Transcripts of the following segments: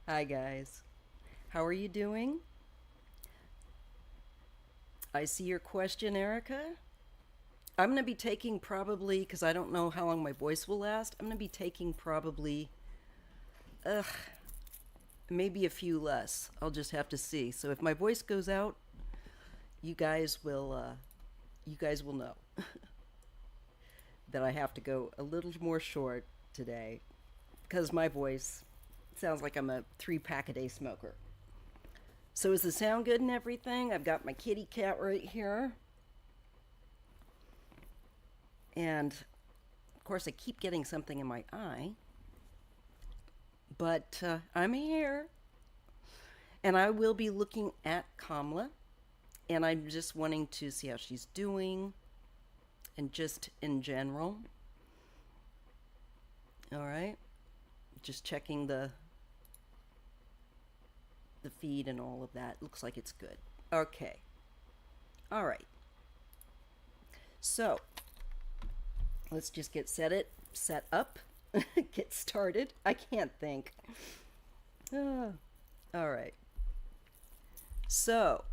Hi, guys. How are you doing? I see your question, Erica. I'm going to be taking probably, because I don't know how long my voice will last, I'm going to be taking probably, ugh, maybe a few less. I'll just have to see. So if my voice goes out, you guys will, you guys will know that I have to go a little more short today because my voice sounds like I'm a 3 pack a day smoker. So is the sound good and everything? I've got my kitty cat right here. And of course, I keep getting something in my eye. But I'm here. And I will be looking at Kamala. And I'm just wanting to see how she's doing. And just in general. All right. Just checking the feed and all of that. Looks like it's good. Okay. All right. So let's just get set up, get started. I can't think. Ah, all right. So,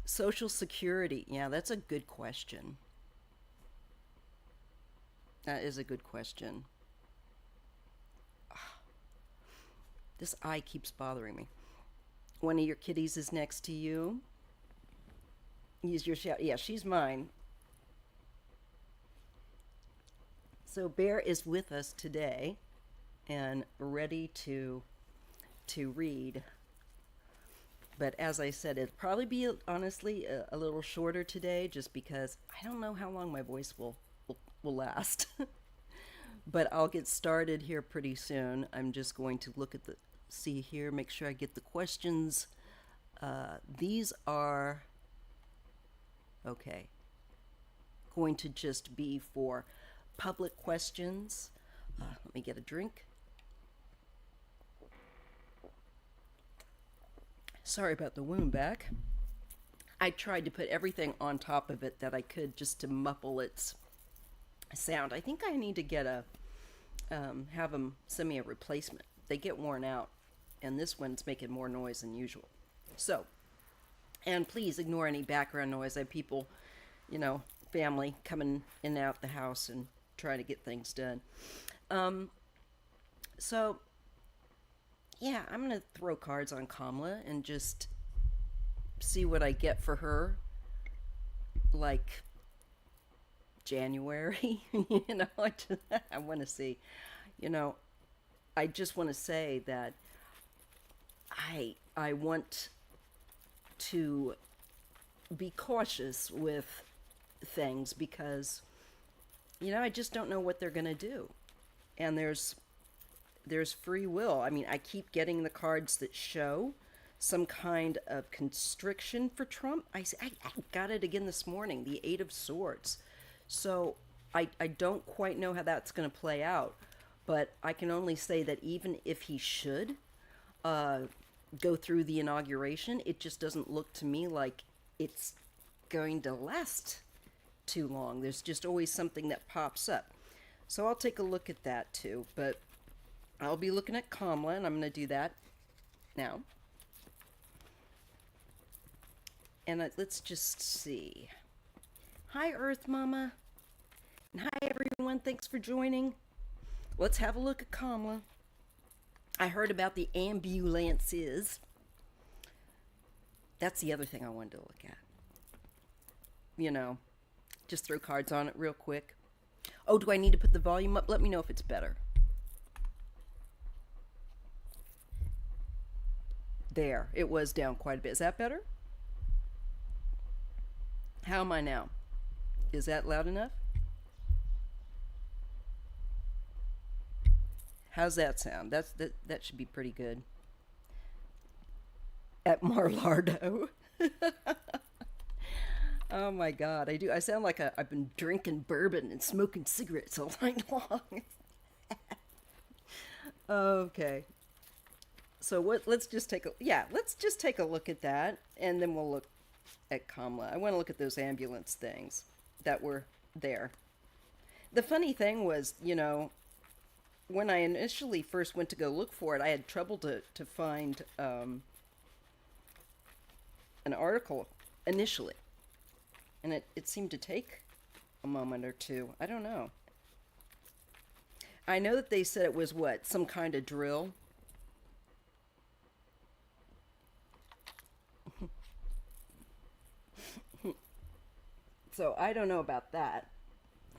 Social Security. Yeah, that's a good question. That is a good question. This eye keeps bothering me. One of your kitties is next to you. Use your shout. Yeah, she's mine. So Bear is with us today and ready to read. But as I said, it'll probably be honestly a little shorter today, just because I don't know how long my voice will last. But I'll get started here pretty soon. I'm just going to look at the see here, make sure I get the questions. These are okay. Going to just be for public questions. Let me get a drink. Sorry about the wound back. I tried to put everything on top of it that I could just to muffle its sound. I think I need to get a have them send me a replacement. They get worn out, and this one's making more noise than usual. So, and please ignore any background noise. I have people, family coming in and out the house and trying to get things done. Um, so yeah, I'm gonna throw cards on Kamala and just see what I get for her, like January. I want to see. You know, I just want to say that I want to be cautious with things because I just don't know what they're going to do. And there's free will. I mean, I keep getting the cards that show some kind of constriction for Trump. I got it again this morning, the Eight of Swords. So I don't quite know how that's going to play out, but I can only say that even if he should uh, go through the inauguration, it just doesn't look to me like it's going to last too long. There's just always something that pops up. So I'll take a look at that too, but I'll be looking at Kamala, and I'm going to do that now. And let's just see. Hi, Earth Mama. And hi, everyone. Thanks for joining. Let's have a look at Kamala. I heard about the ambulances. That's the other thing I wanted to look at. You know, just throw cards on it real quick. Oh, do I need to put the volume up? Let me know if it's better. There, it was down quite a bit. Is that better? How am I now? Is that loud enough? How's that sound? That should be pretty good. At Marlardo. Oh my god, I do. I sound like I've been drinking bourbon and smoking cigarettes all night long. Okay. So what? Let's just take a look at that, and then we'll look at Kamala. I want to look at those ambulance things that were there. The funny thing was, when I initially first went to go look for it, I had trouble to find an article initially. And it seemed to take a moment or two. I don't know. I know that they said it was what? Some kind of drill. So I don't know about that.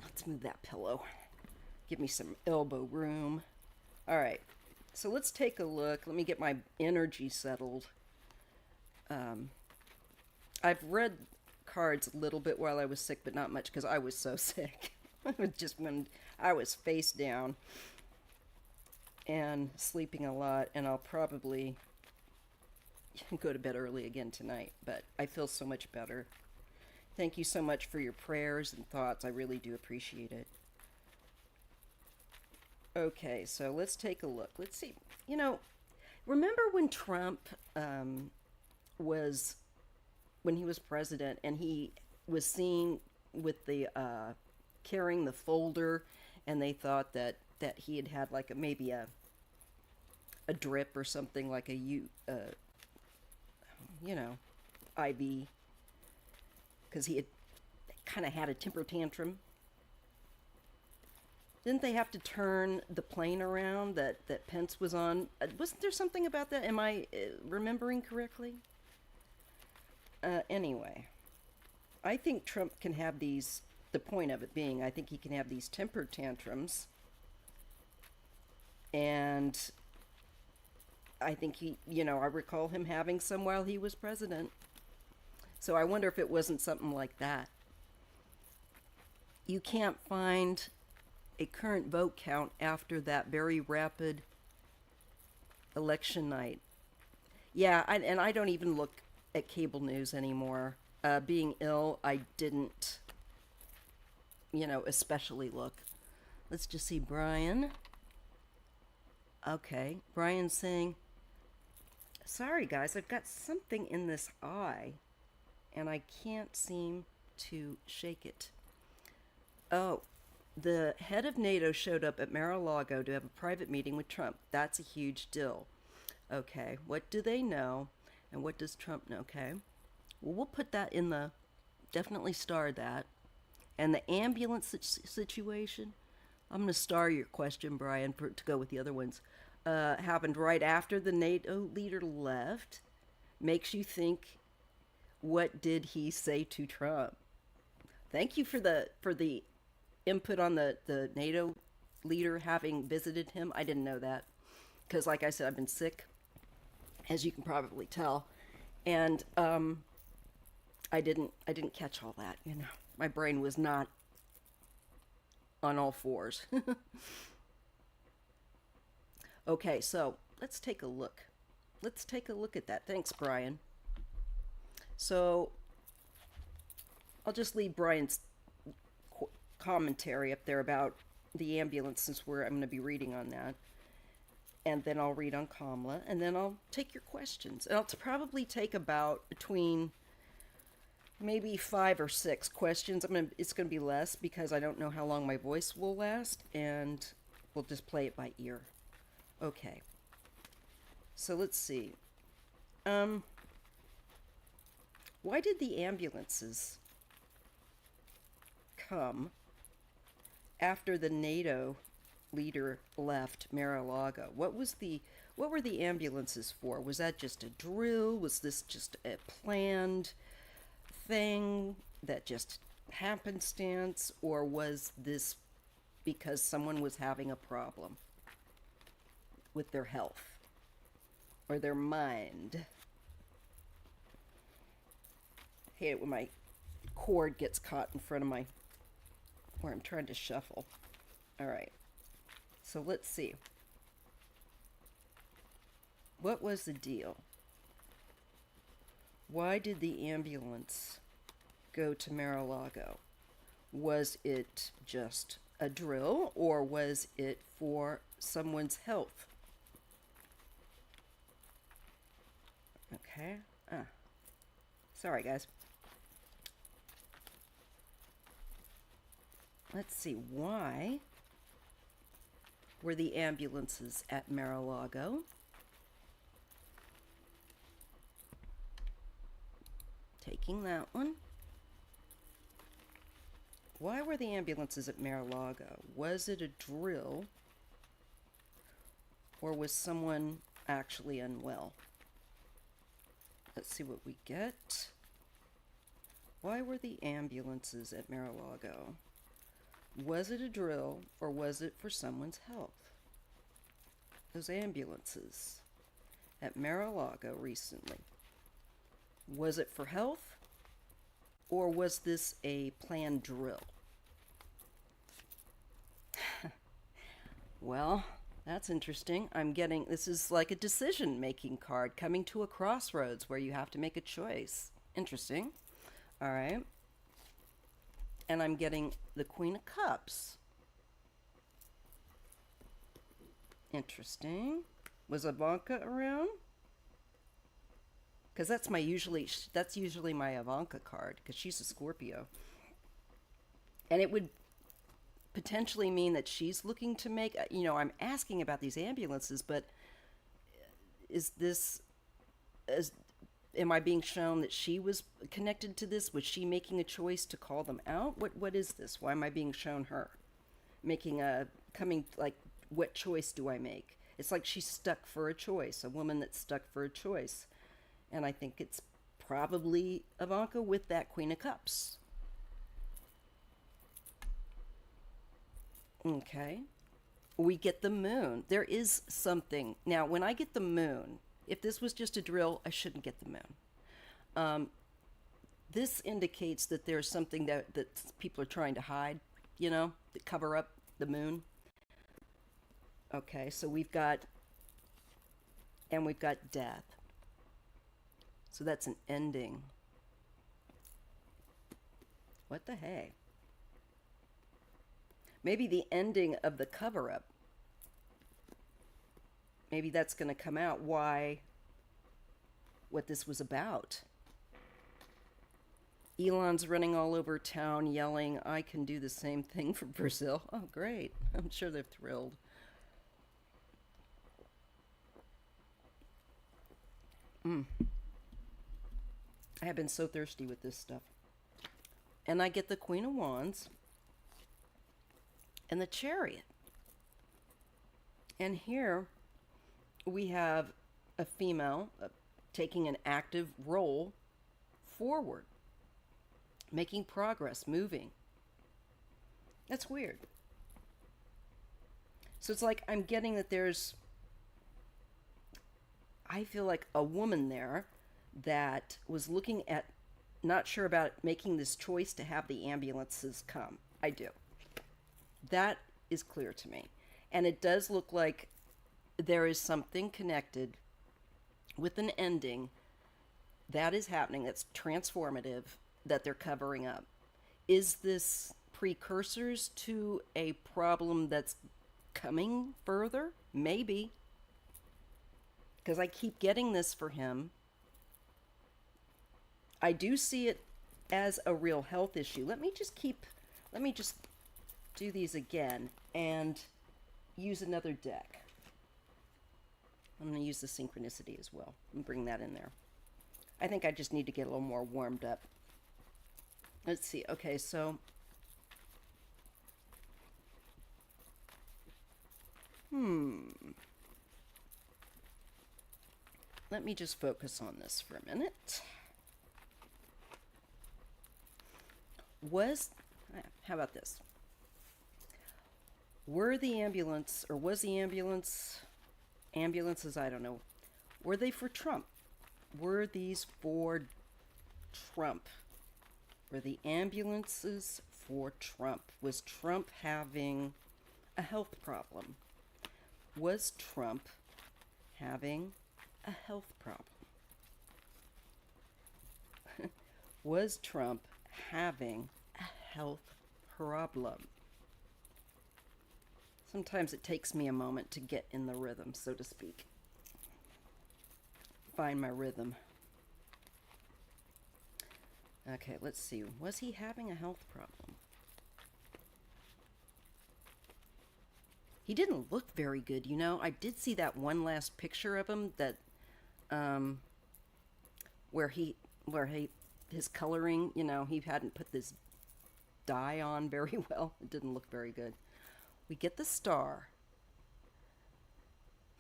Let's move that pillow. Give me some elbow room. All right. So let's take a look. Let me get my energy settled. I've read cards a little bit while I was sick, but not much because I was so sick. Just when I was face down and sleeping a lot, and I'll probably go to bed early again tonight, but I feel so much better. Thank you so much for your prayers and thoughts. I really do appreciate it. Okay, so let's take a look. Let's see. You know, remember when Trump was, when he was president, and he was seen with the carrying the folder, and they thought that he had had like maybe a drip or something, like a IV, because he had kind of had a temper tantrum. Didn't they have to turn the plane around that Pence was on? Wasn't there something about that? Am I remembering correctly? Anyway, I think Trump can have these, the point of it being, I think he can have these temper tantrums. And I think I recall him having some while he was president. So I wonder if it wasn't something like that. You can't find a current vote count after that very rapid election night. Yeah, and I don't even look at cable news anymore. Being ill, I didn't, especially look. Let's just see, Brian. Okay, Brian's saying, sorry guys, I've got something in this eye, and I can't seem to shake it. Oh, the head of NATO showed up at Mar-a-Lago to have a private meeting with Trump. That's a huge deal. Okay, what do they know, and what does Trump know? Okay, well, we'll put that in the, definitely star that. And the ambulance situation, I'm going to star your question, Brian, to go with the other ones. Happened right after the NATO leader left. Makes you think, what did he say to Trump? Thank you for the input on the NATO leader having visited him. I didn't know that because, like I said, I've been sick, as you can probably tell, and I didn't catch all that. My brain was not on all fours. Okay, so let's take a look. Let's take a look at that. Thanks, Brian. So I'll just leave Brian's commentary up there about the ambulance, since I'm going to be reading on that. And then I'll read on Kamala, and then I'll take your questions. And I'll probably take about between maybe 5 or 6 questions. It's going to be less because I don't know how long my voice will last, and we'll just play it by ear. Okay. So let's see. Why did the ambulances come after the NATO leader left Mar-a-Lago? What were the ambulances for? Was that just a drill? Was this just a planned thing that just happenstance, or was this because someone was having a problem with their health or their mind? I hate it when my cord gets caught in front of my, where I'm trying to shuffle. All right, so let's see. What was the deal? Why did the ambulance go to Mar-a-Lago? Was it just a drill, or was it for someone's health? Okay. Sorry, guys. Let's see, why Were the ambulances at Mar-a-Lago? Taking that one. Why were the ambulances at Mar-a-Lago? Was it a drill? Or was someone actually unwell? Let's see what we get. Why were the ambulances at Mar-a-Lago? Was it a drill, or was it for someone's health? Those ambulances at Mar-a-Lago recently. Was it for health, or was this a planned drill? Well, that's interesting. I'm getting, this is like a decision-making card coming to a crossroads where you have to make a choice. Interesting. All right. And I'm getting the Queen of Cups. Interesting. Was Ivanka around? Because that's usually my Ivanka card, because she's a Scorpio. And it would potentially mean that she's looking to make, I'm asking about these ambulances, but am I being shown that she was connected to this? Was she making a choice to call them out? What is this? Why am I being shown her? What choice do I make? It's like she's stuck for a choice, a woman that's stuck for a choice. And I think it's probably Ivanka with that Queen of Cups. Okay. We get the moon. There is something. Now, when I get the moon, if this was just a drill, I shouldn't get the moon. This indicates that there's something that people are trying to hide, to cover up the moon. Okay, so we've got death. So that's an ending. What the hey? Maybe the ending of the cover-up. Maybe that's going to come out what this was about. Elon's running all over town yelling, "I can do the same thing for Brazil." Oh, great. I'm sure they're thrilled. I have been so thirsty with this stuff. And I get the Queen of Wands and the Chariot. And here we have a female taking an active role forward, making progress, moving. That's weird. So it's like I'm getting that I feel like a woman there that was looking at, not sure about making this choice to have the ambulances come. I do. That is clear to me. And it does look like there is something connected with an ending that is happening, that's transformative, that they're covering up. Is this precursors to a problem that's coming further? Maybe. Because I keep getting this for him. I do see it as a real health issue. Let me just do these again and use another deck. I'm going to use the synchronicity as well and bring that in there. I think I just need to get a little more warmed up. Let's see. Okay, so let me just focus on this for a minute. How about this? Was the ambulances, I don't know, were they for Trump? Were these for Trump? Were the ambulances for Trump? Was Trump having a health problem? Was Trump having a health problem? Was Trump having a health problem? Sometimes it takes me a moment to get in the rhythm, so to speak. Find my rhythm. Okay, let's see. Was he having a health problem? He didn't look very good, you know. I did see that one last picture of him that um where he his coloring, you know, he hadn't put this dye on very well. It didn't look very good. We get the star.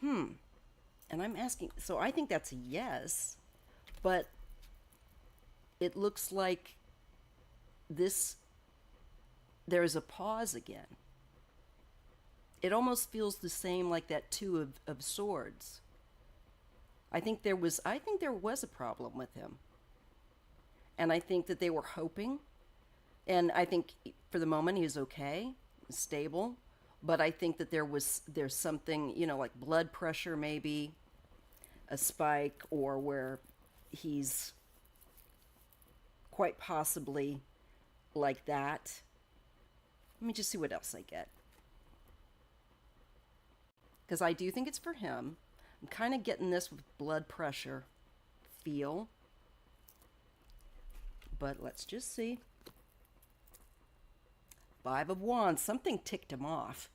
And I'm asking, so I think that's a yes, but it looks like this there's a pause again. It almost feels the same like that two of swords. I think there was a problem with him. And I think that they were hoping, and I think for the moment he is okay, stable, but I think that there's something, you know, like blood pressure maybe, a spike, or where he's quite possibly like that. Let me just see what else I get. Because I do think it's for him. I'm kind of getting this with blood pressure feel. But let's just see. Five of Wands. Something ticked him off.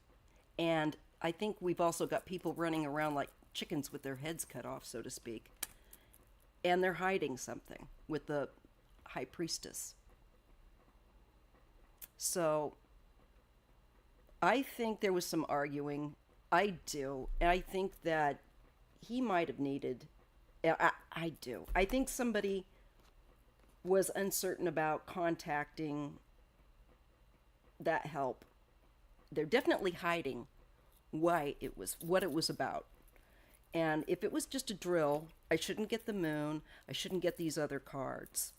And I think we've also got people running around like chickens with their heads cut off, so to speak. And they're hiding something with the High Priestess. So I think there was some arguing. I do. And I think that he might have needed. I do. I think somebody was uncertain about contacting that help. They're definitely hiding what it was about. And if it was just a drill, I shouldn't get the moon. I shouldn't get these other cards.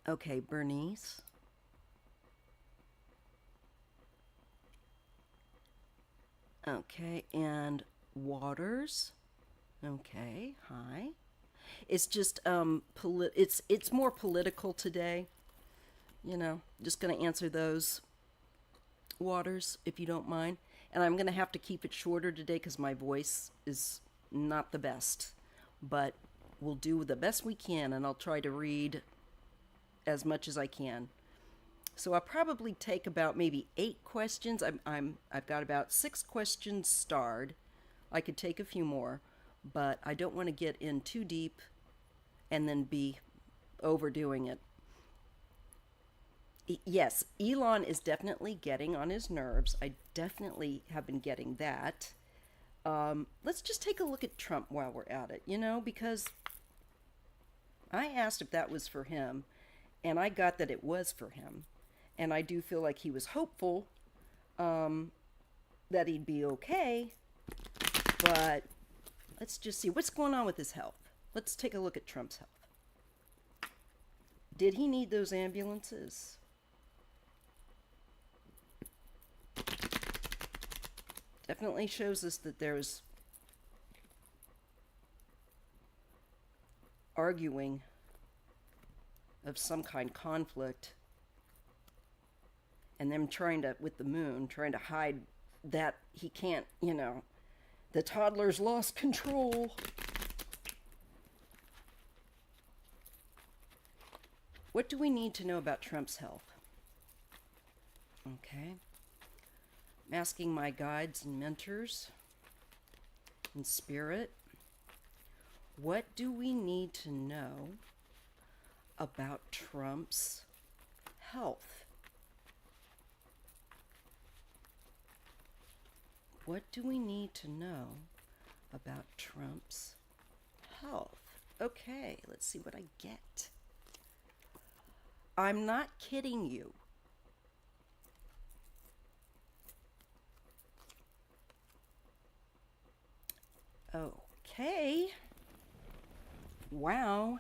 Okay, Bernice. Okay, and Waters. Okay, hi. It's just it's more political today. You know, just going to answer those, Waters, if you don't mind. And I'm going to have to keep it shorter today because my voice is not the best. But we'll do the best we can, and I'll try to read as much as I can. So I'll probably take about maybe 8 questions. I've got about 6 questions starred. I could take a few more, but I don't want to get in too deep and then be overdoing it. Yes, Elon is definitely getting on his nerves. I definitely have been getting that. Let's just take a look at Trump while we're at it, you know, because I asked if that was for him, and I got that it was for him. And I do feel like he was hopeful that he'd be okay. But let's just see what's going on with his health. Let's take a look at Trump's health. Did he need those ambulances? Definitely shows us that there's arguing of some kind, conflict, and them trying to, with the moon, trying to hide that he can't, you know, the toddler's lost control. What do we need to know about Trump's health? Okay. I'm asking my guides and mentors in spirit, what do we need to know about Trump's health? What do we need to know about Trump's health? Okay, let's see what I get. I'm not kidding you. Okay. Wow.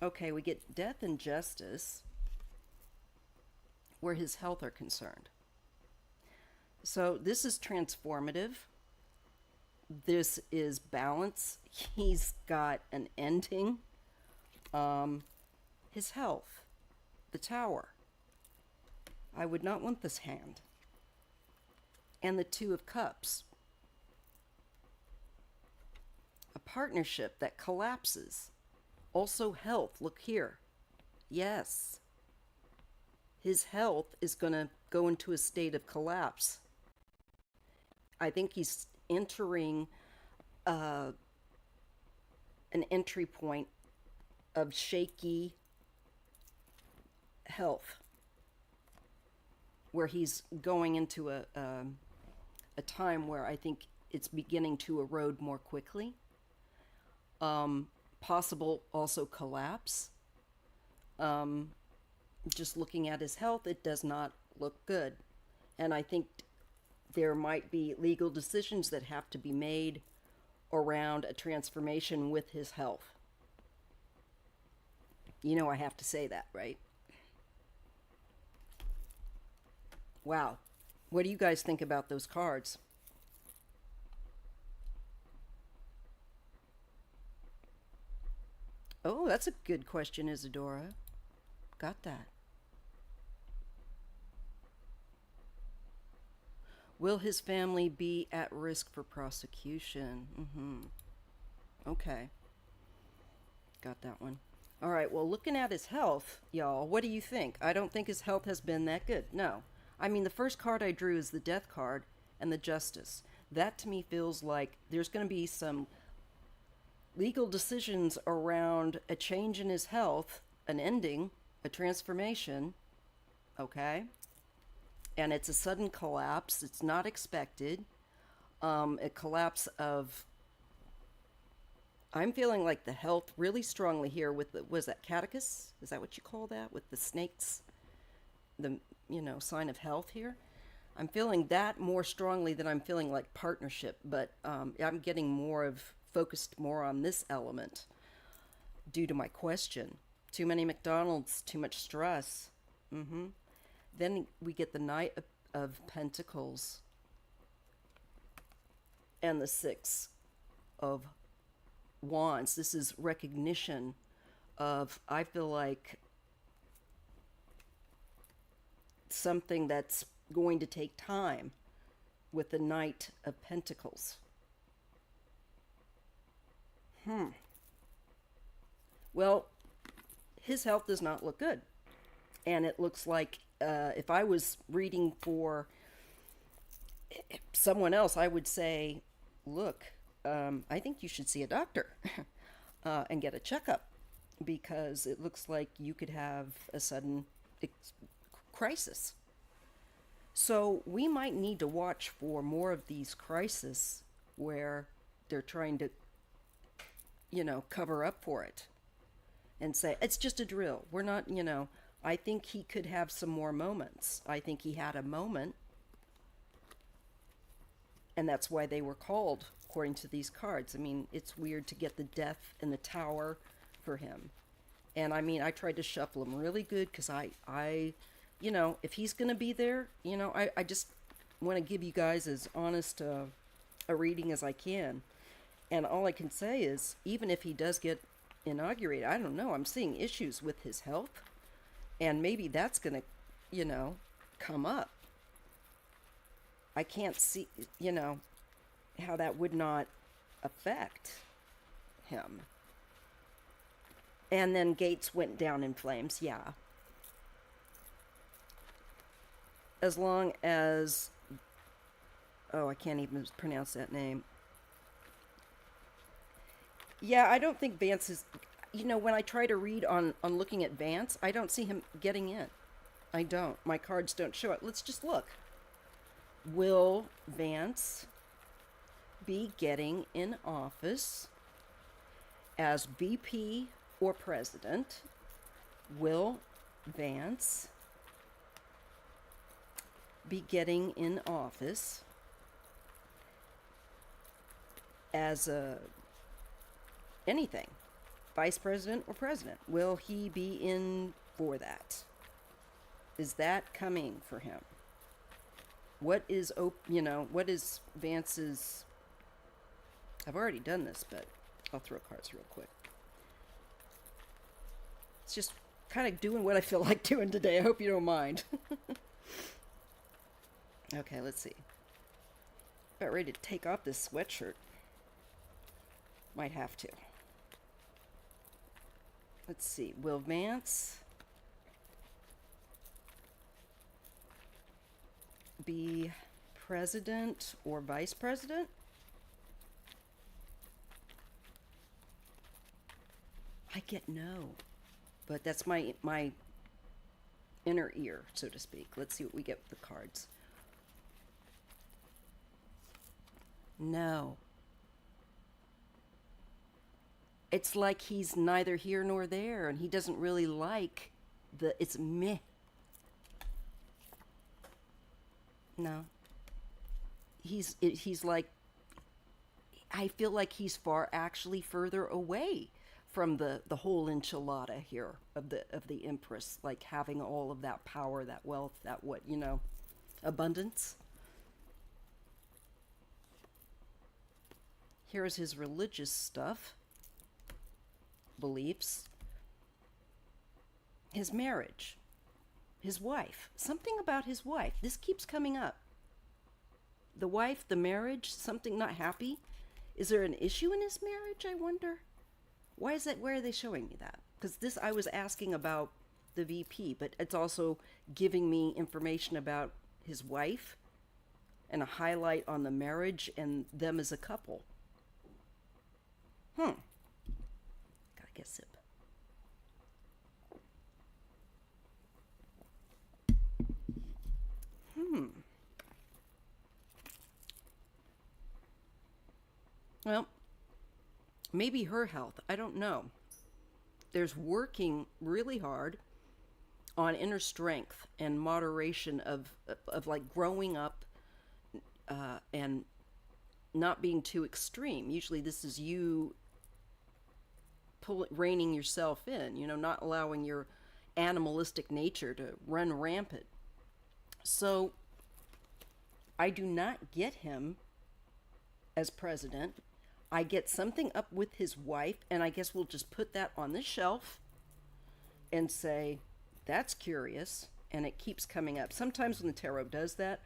Okay, we get death and justice where his health are concerned. So this is transformative. This is balance. He's got an ending. His health. The Tower. I would not want this hand. And the Two of Cups. A partnership that collapses. Also health. Look here. Yes. his health is going to go into a state of collapse. I think he's entering uh, an entry point of shaky health, where he's going into a time where I think it's beginning to erode more quickly. Possible also collapse. Just looking at his health, it does not look good. And I think there might be legal decisions that have to be made around a transformation with his health. You know, I have to say that, right? Wow. What do you guys think about those cards? Oh, that's a good question, Isadora. Got that. Will his family be at risk for prosecution? Okay, got that one. All right, well, looking at his health, y'all, what do you think? I don't think his health has been that good. No. I mean, the first card I drew is the death card and the justice. That to me feels like there's going to be some legal decisions around a change in his health, an ending, a transformation, okay? And it's a sudden collapse. It's not expected. A collapse of, I'm feeling like the health really strongly here with the, was that catechus? Is that what you call that? With the snakes, the, sign of health here? I'm feeling that more strongly than I'm feeling like partnership, but I'm getting more of, focused more on this element due to my question. Too many McDonald's, too much stress. Then we get the Knight of Pentacles and the Six of Wands. This is recognition of, I feel like, something that's going to take time with the Knight of Pentacles. Well, his health does not look good. And it looks like if I was reading for someone else, I would say, look, I think you should see a doctor and get a checkup, because it looks like you could have a sudden crisis. So we might need to watch for more of these crises where they're trying to, cover up for it and say, it's just a drill. We're not, I think he could have some more moments. I think he had a moment, and that's why they were called, according to these cards. I mean, it's weird to get the Death and the Tower for him. And I mean, I tried to shuffle him really good, because I if he's going to be there, I just want to give you guys as honest a reading as I can. And all I can say is, even if he does get inaugurated, I don't know, I'm seeing issues with his health. And maybe that's going to, come up. I can't see, how that would not affect him. And then Gates went down in flames, yeah. As long as, I can't even pronounce that name. Yeah, I don't think Vance is, when I try to read on looking at Vance, I don't see him getting in. I don't. My cards don't show it. Let's just look. Will Vance be getting in office as VP or president? Will Vance be getting in office as anything, vice president or president? Will he be in for that? Is that coming for him? What is what is Vance's, I've already done this, but I'll throw cards real quick. It's just kind of doing what I feel like doing today. I hope you don't mind. Okay, let's see. About ready to take off this sweatshirt. Might have to. Let's see. Will Vance be president or vice president. I get no, but that's my inner ear, so to speak. Let's see what we get with the cards. No. It's like he's neither here nor there, and he doesn't really like it's meh. No. He's like, I feel like he's actually further away from the whole enchilada here of the Empress, like having all of that power, that wealth, that abundance. Here's his religious stuff, beliefs, his marriage, his wife, something about his wife. This keeps coming up. The wife, the marriage, something not happy. Is there an issue in his marriage, I wonder? Why is that? Where are they showing me that? Because this, I was asking about the VP, but it's also giving me information about his wife and a highlight on the marriage and them as a couple. Gotta get a sip. Well, maybe her health. I don't know. There's working really hard on inner strength and moderation of like growing up and not being too extreme. Usually this is you reining yourself in, not allowing your animalistic nature to run rampant. So I do not get him as president. I get something up with his wife, and I guess we'll just put that on the shelf and say, that's curious, and it keeps coming up. Sometimes when the tarot does that,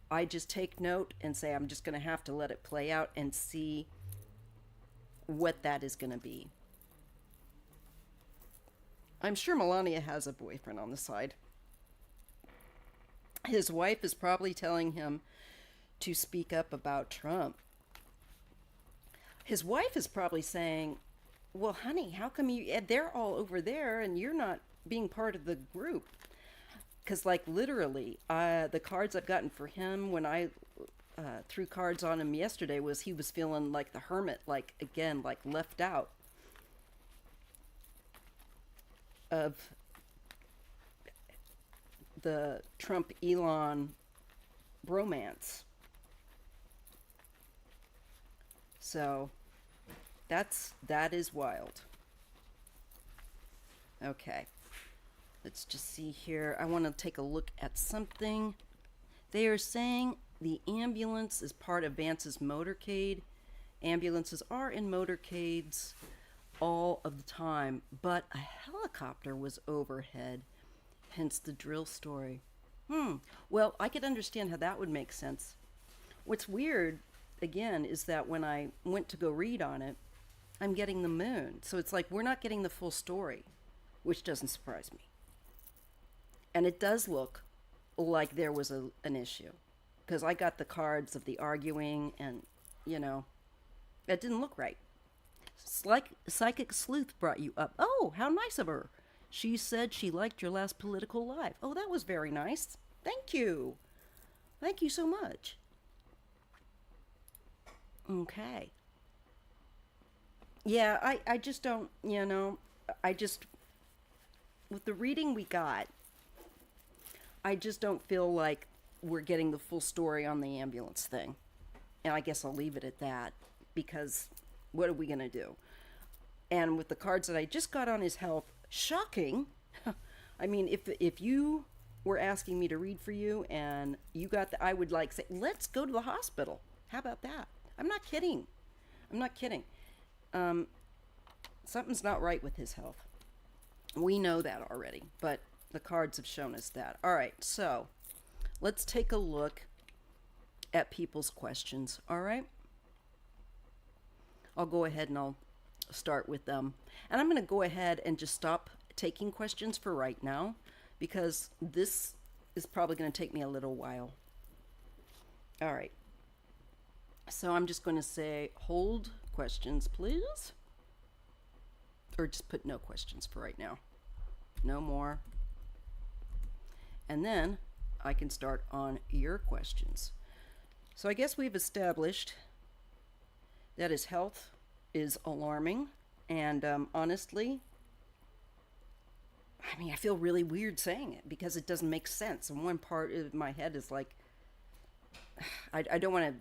I just take note and say, I'm just going to have to let it play out and see what that is going to be. I'm sure Melania has a boyfriend on the side. His wife is probably telling him to speak up about Trump. His wife is probably saying, well, honey, how come they're all over there and you're not being part of the group? Because, like, literally, the cards I've gotten for him when I threw cards on him yesterday was he was feeling like the hermit, like, again, like left out of the Trump-Elon bromance. So that is wild. Okay. Let's just see here. I want to take a look at something. They are saying the ambulance is part of Vance's motorcade. Ambulances are in motorcades all of the time, but a helicopter was overhead, hence the drill story. Well, I could understand how that would make sense. What's weird, again, is that when I went to go read on it, I'm getting the moon. So it's like we're not getting the full story, which doesn't surprise me. And it does look like there was an issue, because I got the cards of the arguing and, it didn't look right. Psychic Sleuth brought you up. Oh, how nice of her. She said she liked your last political live. Oh, that was very nice. Thank you. Thank you so much. Okay. Yeah, I just don't, with the reading we got, I just don't feel like we're getting the full story on the ambulance thing. And I guess I'll leave it at that, because what are we going to do? And with the cards that I just got on his health, shocking. I mean, if you were asking me to read for you and you got I would like say, let's go to the hospital. How about that? I'm not kidding. Something's not right with his health. We know that already, but the cards have shown us that. All right, so let's take a look at people's questions, all right? I'll go ahead and I'll start with them. And I'm going to go ahead and just stop taking questions for right now, because this is probably going to take me a little while. All right. So I'm just going to say hold questions, please. Or just put no questions for right now. No more. And then I can start on your questions. So I guess we've established that his health is alarming. And honestly, I mean, I feel really weird saying it because it doesn't make sense. And one part of my head is like, I don't want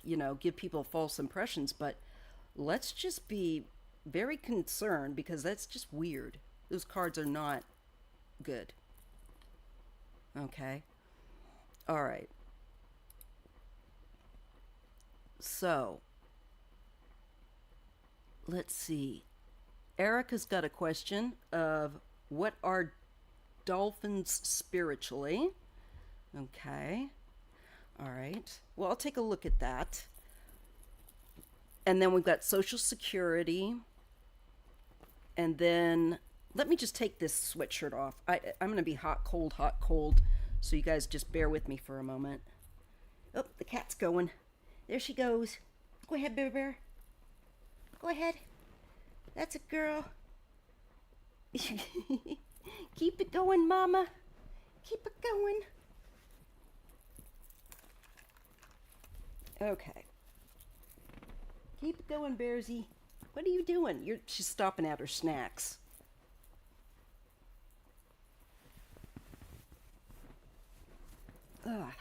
to, give people false impressions, but let's just be very concerned because that's just weird. Those cards are not good. Okay. All right. So, let's see. Erica's got a question of what are dolphins spiritually? Okay. All right. Well, I'll take a look at that. And then we've got Social Security. And then let me just take this sweatshirt off. I'm going to be hot, cold. So you guys just bear with me for a moment. Oh, the cat's going. There she goes. Go ahead, Bear Bear. Go ahead. That's a girl. Keep it going, Mama. Keep it going. Okay. Keep it going, Bearsy. What are you doing? She's stopping at her snacks. Ugh.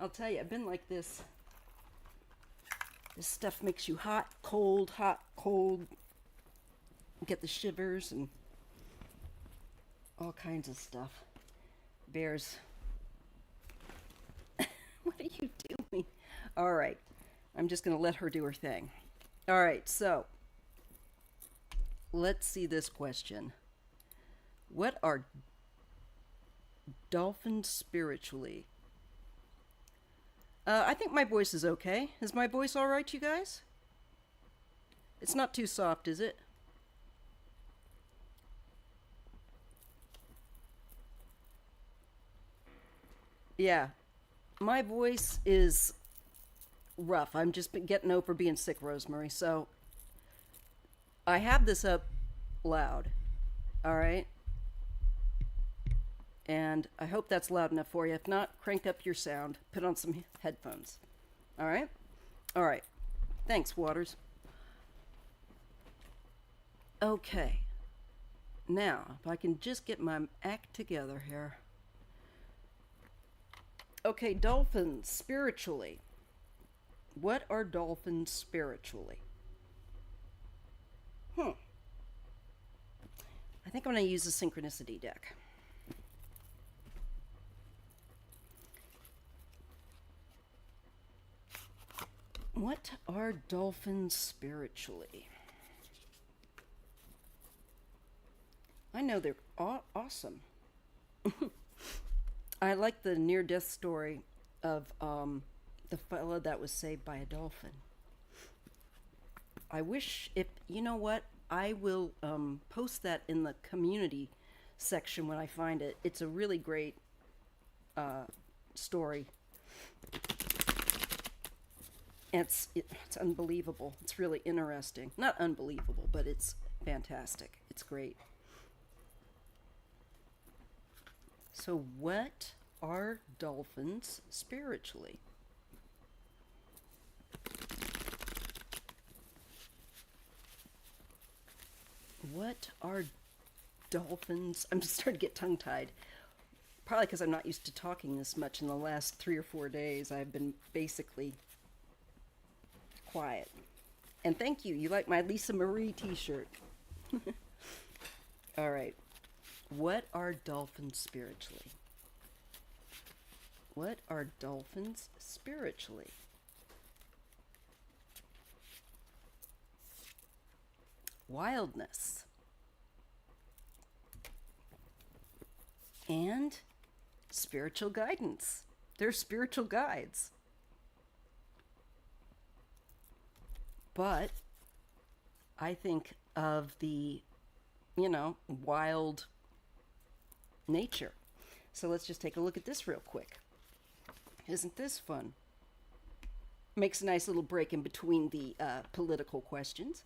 I'll tell you, I've been like this. This stuff makes you hot, cold. Get the shivers and all kinds of stuff. Bears. What are you doing? All right. I'm just going to let her do her thing. All right. So let's see this question. What are dolphins spiritually? I think my voice is okay. Is my voice all right, you guys? It's not too soft, is it? Yeah. My voice is rough. I'm just been getting over being sick, Rosemary. So I have this up loud. All right? And I hope that's loud enough for you. If not, crank up your sound. Put on some headphones. All right? All right. Thanks, Waters. Okay. Now, if I can just get my act together here. Okay, dolphins spiritually. What are dolphins spiritually? I think I'm going to use the synchronicity deck. What are dolphins spiritually? I know they're awesome. I like the near-death story of the fella that was saved by a dolphin. I wish you know what? I will post that in the community section when I find it. It's a really great story. It's unbelievable. It's really interesting. Not unbelievable, but it's fantastic. It's great. So what are dolphins spiritually? What are dolphins? I'm just starting to get tongue-tied. Probably because I'm not used to talking this much in the last 3 or 4 days. I've been basically quiet. And thank you. You like my Lisa Marie t-shirt. All right. What are dolphins spiritually? What are dolphins spiritually? Wildness. And spiritual guidance. They're spiritual guides. But I think of the, wild nature. So let's just take a look at this real quick. Isn't this fun? Makes a nice little break in between the political questions.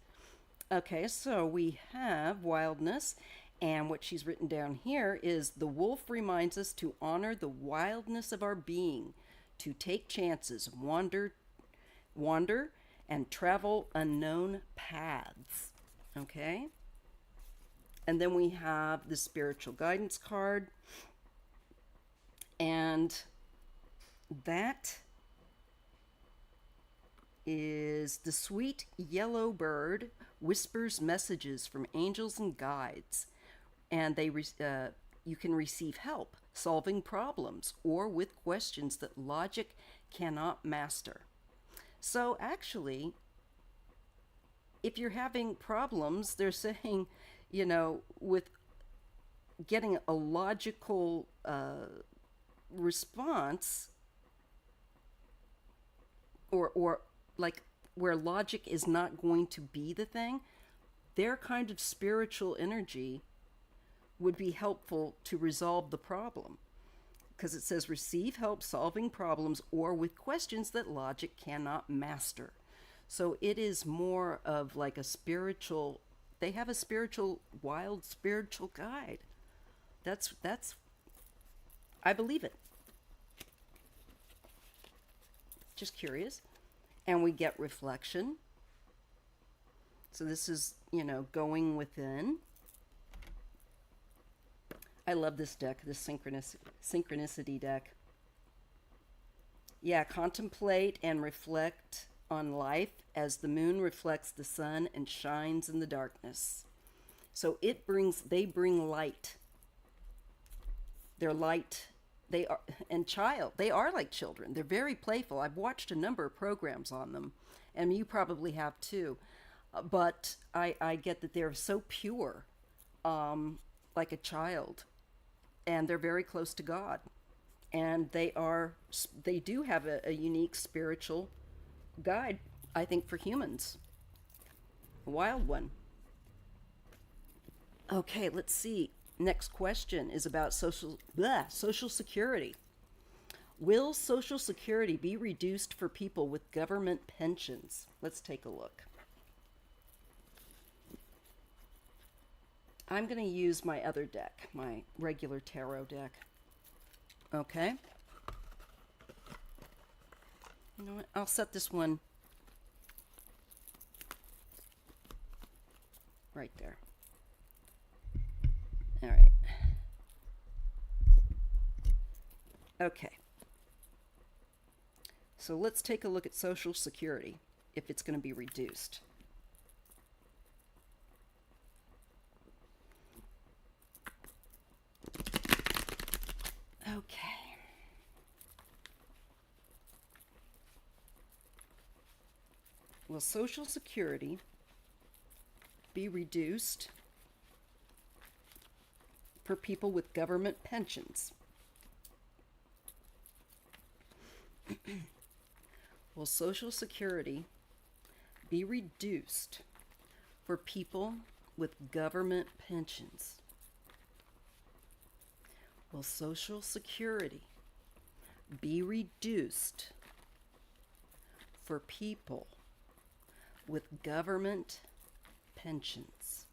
Okay, so we have wildness, and what she's written down here is the wolf reminds us to honor the wildness of our being, to take chances, wander, and travel unknown paths. Okay? And then we have the spiritual guidance card, and that is the sweet yellow bird whispers messages from angels and guides, and you can receive help solving problems or with questions that logic cannot master. So actually, if you're having problems, they're saying, with getting a logical response, or like where logic is not going to be the thing, their kind of spiritual energy would be helpful to resolve the problem. Because it says receive help solving problems or with questions that logic cannot master. So it is more of like a spiritual, they have a spiritual, wild spiritual guide. That's, I believe it. Just curious. And we get reflection. So this is, going within. I love this deck, this synchronicity deck. Yeah, contemplate and reflect on life as the moon reflects the sun and shines in the darkness. So they bring light. They're light. They are like children. They're very playful. I've watched a number of programs on them, and you probably have too. But I get that they're so pure, like a child, and they're very close to God. And they do have a unique spiritual guide, I think, for humans. A wild one. Okay, let's see. Next question is about Social Security. Will Social Security be reduced for people with government pensions? Let's take a look. I'm going to use my other deck, my regular tarot deck. Okay. You know what? I'll set this one right there. All right. Okay. So let's take a look at Social Security, if it's going to be reduced. Okay. Will Social Security be reduced for people with government pensions? Will Social Security be reduced for people with government pensions? Will Social Security be reduced for people with government pensions?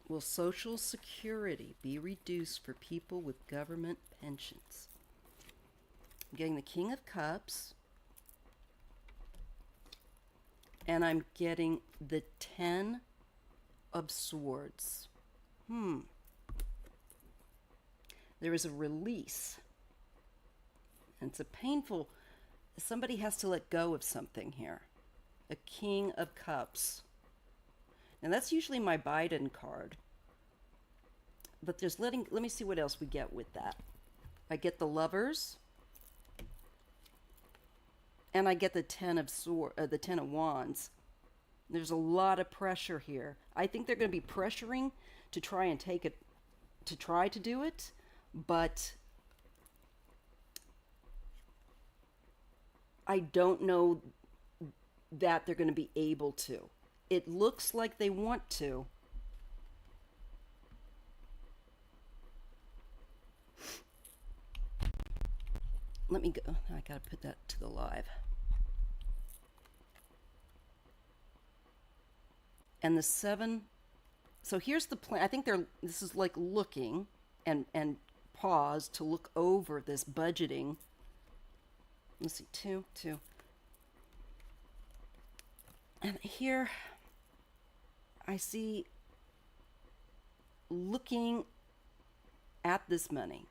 Will Social Security be reduced for people with government pensions? I'm getting the King of Cups, and I'm getting the 10 of Swords. There is a release. And it's a painful, somebody has to let go of something here. A King of Cups. Now that's usually my Biden card. But there's let me see what else we get with that. I get the Lovers. And I get the 10 of the 10 of Wands. There's a lot of pressure here. I think they're going to be pressuring to try and take it, to try to do it, but I don't know that they're going to be able to. It looks like they want to, let me go. I gotta put that to the live. And the 7. So here's the plan. I think this is like looking and pause to look over this budgeting. Let's see, 2. And here I see looking at this money.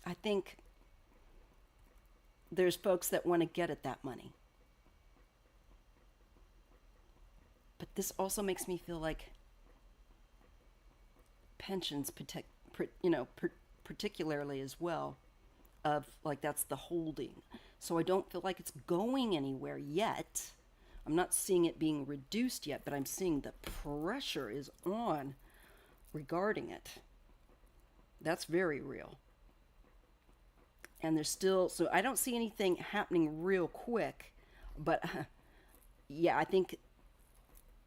I think there's folks that want to get at that money. But this also makes me feel like pensions particularly as well, of like that's the holding. So I don't feel like it's going anywhere yet. I'm not seeing it being reduced yet, but I'm seeing the pressure is on regarding it. That's very real. And there's still, so I don't see anything happening real quick, but yeah, I think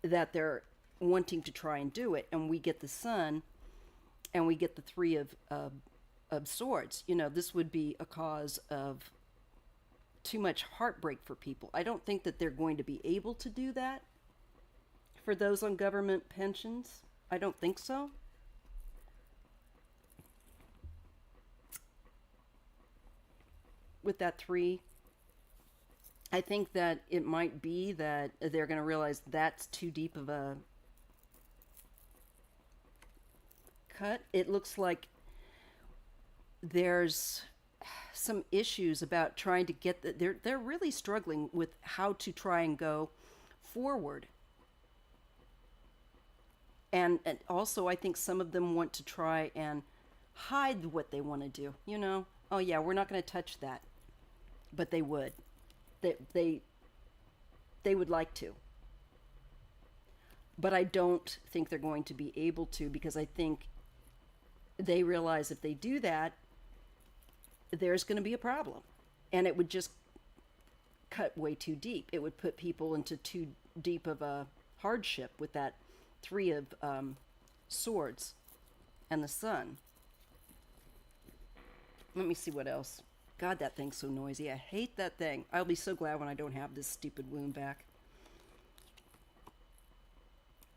that they're wanting to try and do it. And we get the Sun and we get the 3 of Swords. You know, this would be a cause of too much heartbreak for people. I don't think that they're going to be able to do that for those on government pensions. I don't think so. With that 3, I think that it might be that they're going to realize that's too deep of a cut. It looks like there's some issues about trying to get they're really struggling with how to try and go forward. And also I think some of them want to try and hide what they want to do. You know, oh yeah, we're not going to touch that. But they would. They would like to. But I don't think they're going to be able to, because I think they realize if they do that, there's going to be a problem. And it would just cut way too deep. It would put people into too deep of a hardship with that 3 of Swords and the Sun. Let me see what else. God, that thing's so noisy. I hate that thing. I'll be so glad when I don't have this stupid wound back.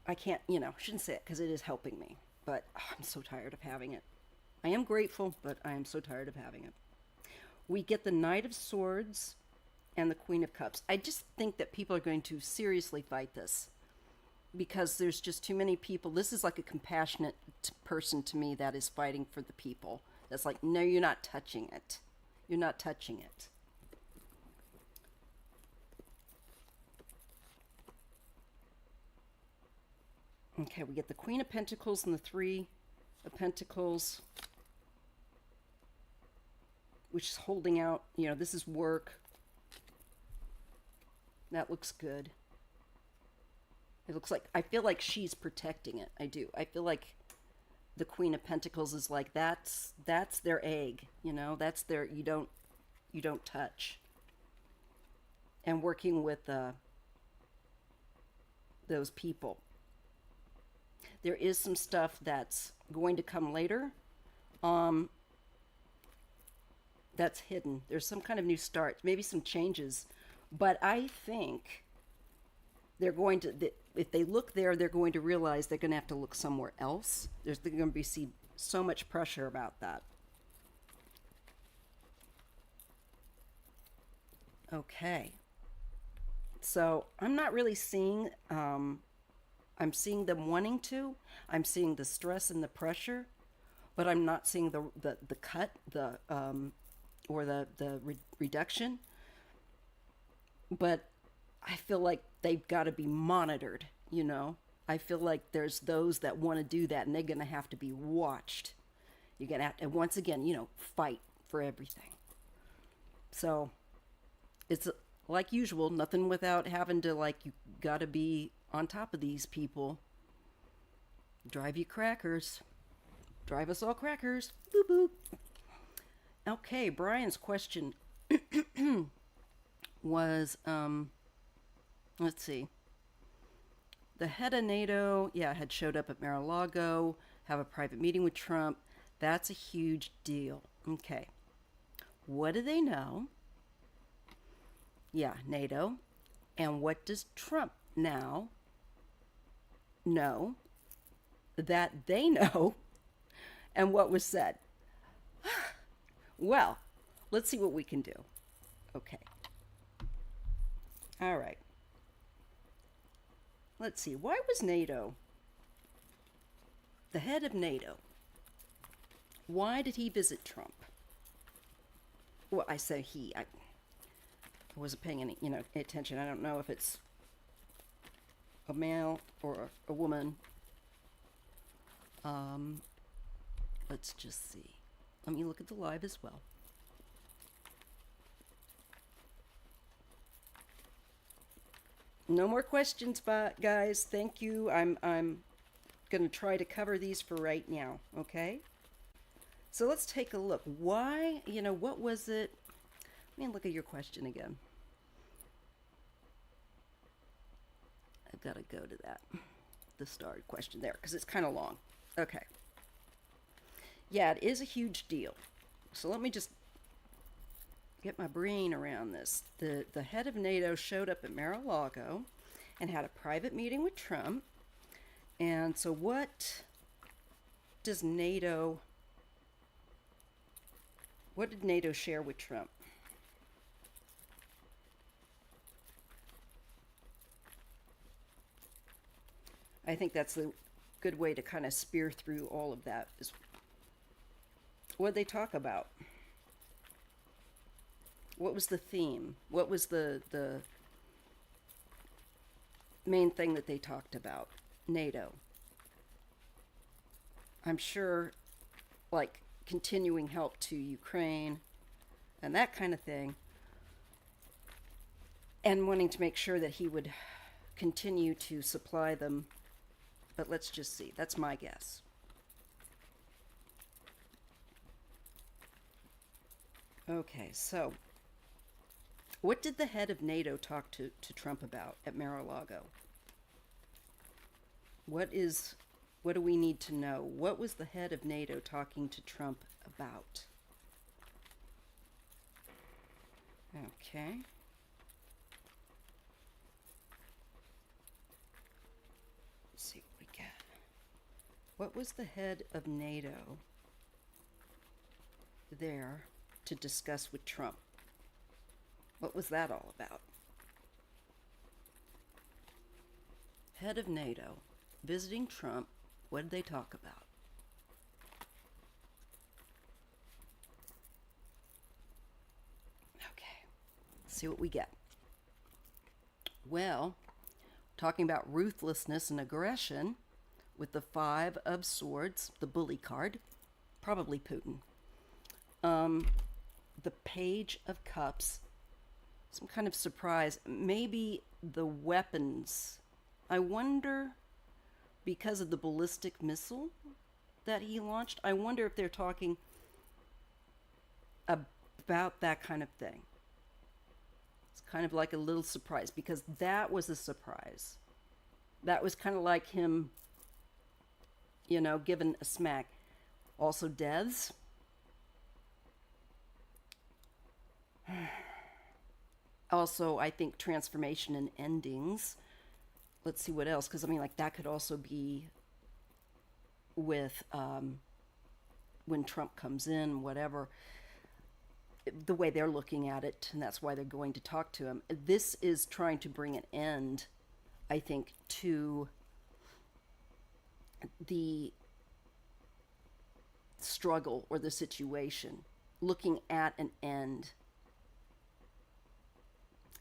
I can't, shouldn't say it because it is helping me. But I'm so tired of having it. I am grateful, but I am so tired of having it. We get the Knight of Swords and the Queen of Cups. I just think that people are going to seriously fight this, because there's just too many people. This is like a compassionate person to me that is fighting for the people. That's like, no, you're not touching it. You're not touching it. Okay, we get the Queen of Pentacles and the 3 of Pentacles, which is holding out. This is work. That looks good. It looks like, I feel like she's protecting it. I do. I feel like the Queen of Pentacles is like, that's their egg, that's their, you don't touch. And working with those people. There is some stuff that's going to come later. That's hidden. There's some kind of new start, maybe some changes. But I think they're going to, if they look there, they're going to realize they're going to have to look somewhere else. There's going to be so much pressure about that. Okay. So I'm not really seeing, I'm seeing them wanting to. I'm seeing the stress and the pressure, but I'm not seeing the cut, or the reduction. But I feel like they've got to be monitored, I feel like there's those that want to do that, and they're going to have to be watched. You're going to have to, once again, fight for everything. So it's like usual, nothing without having to, you got to be on top of these people. Drive you crackers. Drive us all crackers. Boop, boop. Okay, Brian's question was, let's see. The head of NATO, had showed up at Mar-a-Lago, have a private meeting with Trump. That's a huge deal. Okay. What do they know? Yeah, NATO. And what does Trump now know that they know? And what was said? Well, let's see what we can do. Okay. All right. Let's see. Why was NATO, the head of NATO, why did he visit Trump? Well, I say he. I wasn't paying any, attention. I don't know if it's a male or a woman. Let's just see. Let me look at the live as well. No more questions, guys. Thank you. I'm going to try to cover these for right now, okay? So let's take a look. Why, what was it? Let me look at your question again. I've got to go to that, the starred question there, because it's kind of long. Okay. Yeah, it is a huge deal. So let me just get my brain around this. The head of NATO showed up at Mar-a-Lago and had a private meeting with Trump. And so what did NATO share with Trump? I think that's a good way to kind of spear through all of that. Is what they talk about. What was the theme? What was the main thing that they talked about? NATO. I'm sure, like, continuing help to Ukraine and that kind of thing, and wanting to make sure that he would continue to supply them. But let's just see. That's my guess. Okay, so what did the head of NATO talk to Trump about at Mar-a-Lago? What do we need to know? What was the head of NATO talking to Trump about? Okay. Let's see what we get. What was the head of NATO there to discuss with Trump? What was that all about? Head of NATO visiting Trump. What did they talk about? Okay, let's see what we get. Well, talking about ruthlessness and aggression with the Five of Swords, the bully card, probably Putin. The Page of Cups, some kind of surprise, maybe the weapons. I wonder, because of the ballistic missile that he launched, I wonder if they're talking about that kind of thing. It's kind of like a little surprise, because that was a surprise. That was kind of like him, given a smack. Also, deaths. Also, I think transformation and endings. Let's see what else, because that could also be with when Trump comes in, whatever, the way they're looking at it, and that's why they're going to talk to him. This is trying to bring an end, I think, to the struggle or the situation, looking at an end.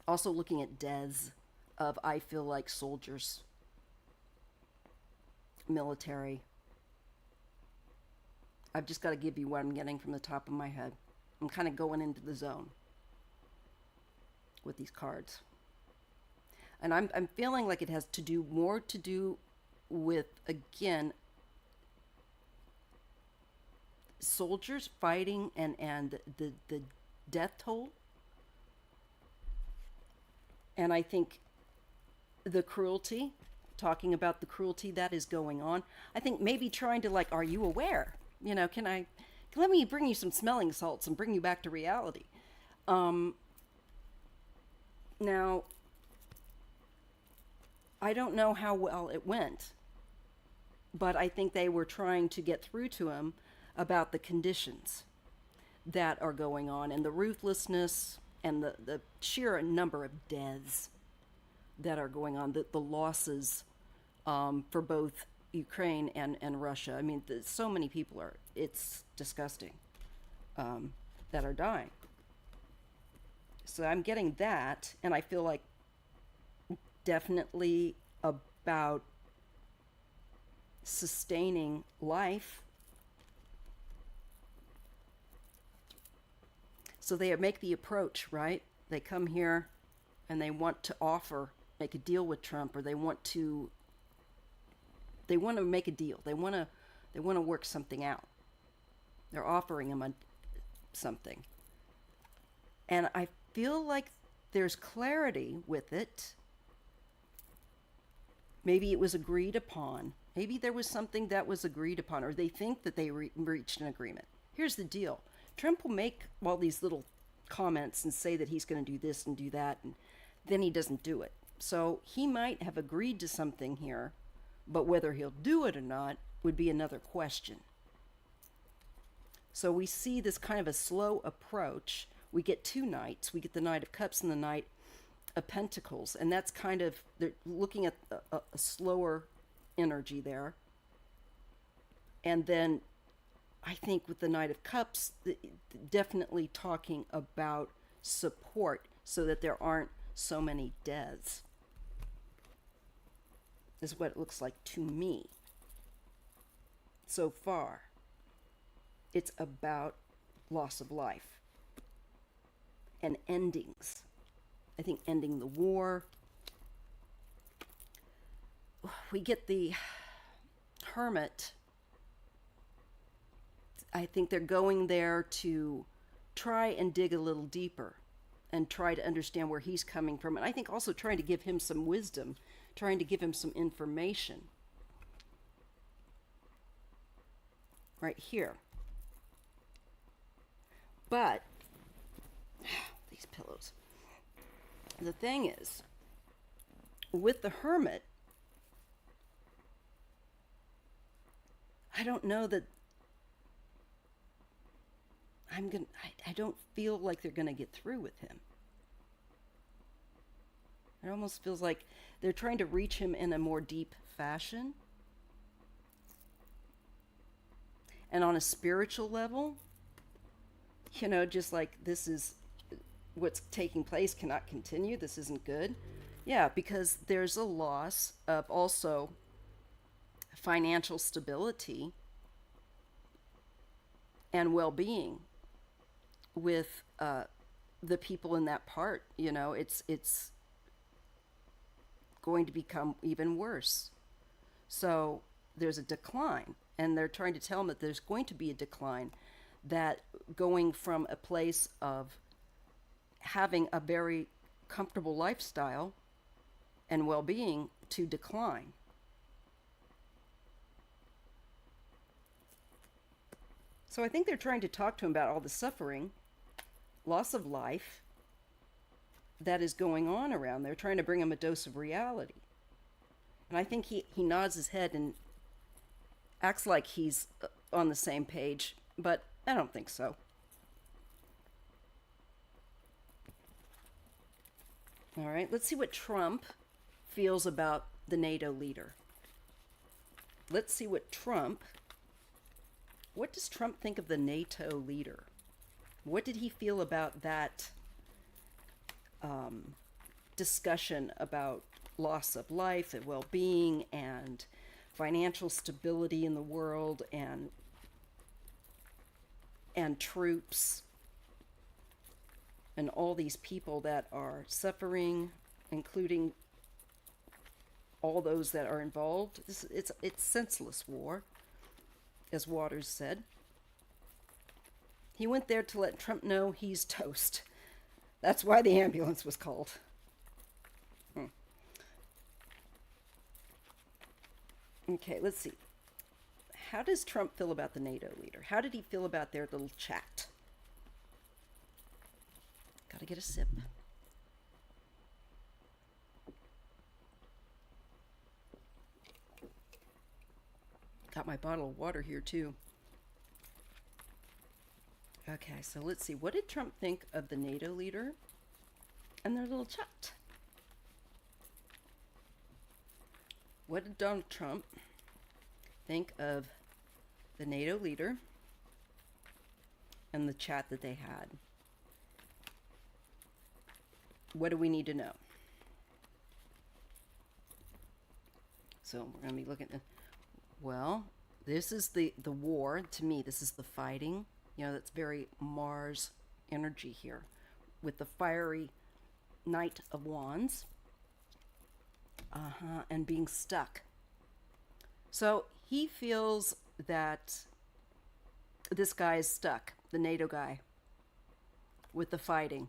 Also looking at deaths of, I feel like, soldiers, military. I've just got to give you what I'm getting from the top of my head. I'm kind of going into the zone with these cards. And I'm feeling like it has to do more to do with, again, soldiers fighting and the death toll. And I think the cruelty, talking about the cruelty that is going on. I think maybe trying to, are you aware? Can I let me bring you some smelling salts and bring you back to reality. Now, I don't know how well it went, but I think they were trying to get through to him about the conditions that are going on and the ruthlessness and the sheer number of deaths that are going on, the losses for both Ukraine and Russia. I mean, so many people are, it's disgusting, that are dying. So I'm getting that, and I feel like definitely about sustaining life. So they make the approach, right? They come here and they want to make a deal with Trump, or they want to make a deal. They want to work something out. They're offering him something. And I feel like there's clarity with it. Maybe it was agreed upon. Maybe there was something that was agreed upon, or they think that they reached an agreement. Here's the deal. Trump will make all these little comments and say that he's going to do this and do that, and then he doesn't do it. So he might have agreed to something here, but whether he'll do it or not would be another question. So we see this kind of a slow approach. We get two knights. We get the Knight of Cups and the Knight of Pentacles, and that's kind of, they're looking at a slower energy there. And then I think with the Knight of Cups, definitely talking about support so that there aren't so many deaths, is what it looks like to me. So far, it's about loss of life and endings. I think ending the war. We get the Hermit. I think they're going there to try and dig a little deeper and try to understand where he's coming from. And I think also trying to give him some wisdom, trying to give him some information. Right here. But, these pillows. The thing is, with the Hermit, I don't know that I don't feel like they're gonna get through with him. It almost feels like they're trying to reach him in a more deep fashion. And on a spiritual level, just like, this is what's taking place cannot continue. This isn't good. Yeah, because there's a loss of also financial stability and well-being with the people in that part. It's going to become even worse. So there's a decline, and they're trying to tell them that there's going to be a decline, that going from a place of having a very comfortable lifestyle and well-being to decline. So I think they're trying to talk to him about all the suffering, loss of life that is going on around. They're trying to bring him a dose of reality. And I think he nods his head and acts like he's on the same page, but I don't think so. All right, let's see what Trump feels about the NATO leader. Let's see what does Trump think of the NATO leader? What did he feel about that discussion about loss of life and well-being and financial stability in the world and troops and all these people that are suffering, including all those that are involved? It's senseless war, as Waters said. He went there to let Trump know he's toast. That's why the ambulance was called. Okay, let's see. how does Trump feel about the NATO leader? How did he feel about their little chat? Gotta get a sip. Got my bottle of water here too. Okay, so let's see. What did Trump think of the NATO leader and their little chat? What did Donald Trump think of the NATO leader and the chat that they had? What do we need to know? So we're going to be looking at, well, this is the war. To me, this is the fighting. You know, that's very Mars energy here with the fiery Knight of Wands. And being stuck. So he feels that this guy is stuck, the NATO guy, with the fighting.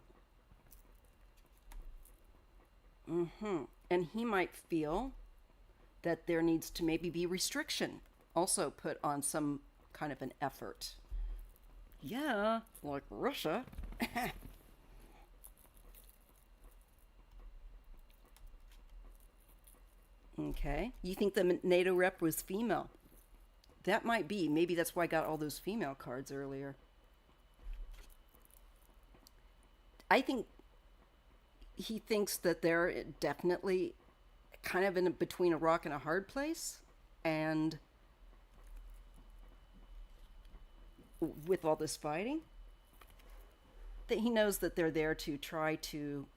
And he might feel that there needs to maybe be restriction also put on some kind of an effort. Yeah, like Russia. Okay. You think the NATO rep was female? That might be. Maybe that's why I got all those female cards earlier. I think he thinks that they're definitely kind of in between a rock and a hard place. And with all this fighting, that he knows that they're there to try to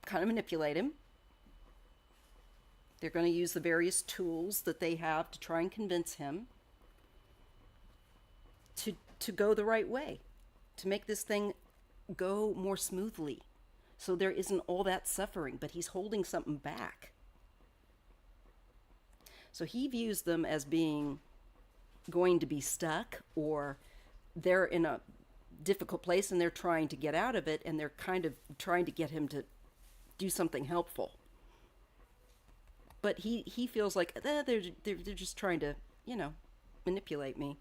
kind of manipulate him. They're going to use the various tools that they have to try and convince him to go the right way, to make this thing go more smoothly, so there isn't all that suffering, but he's holding something back. So he views them as being going to be stuck, or they're in a difficult place and they're trying to get out of it, and they're kind of trying to get him to do something helpful. But he feels like they're just trying to, manipulate me,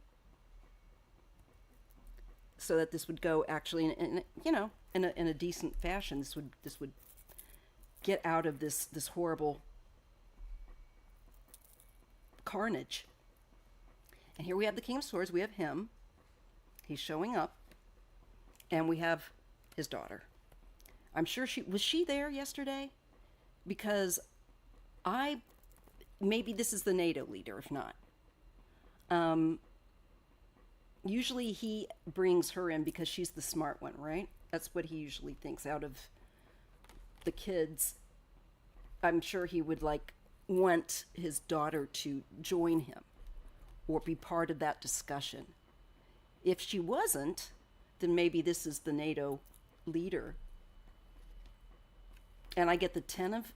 so that this would go actually in a decent fashion. This would get out of this horrible carnage. And here we have the King of Swords. We have him. He's showing up, and we have his daughter. I'm sure she was there yesterday, because maybe this is the NATO leader, if not. Usually he brings her in because she's the smart one, right? That's what he usually thinks out of the kids. I'm sure he would want his daughter to join him or be part of that discussion. If she wasn't, then maybe this is the NATO leader. And I get the 10 of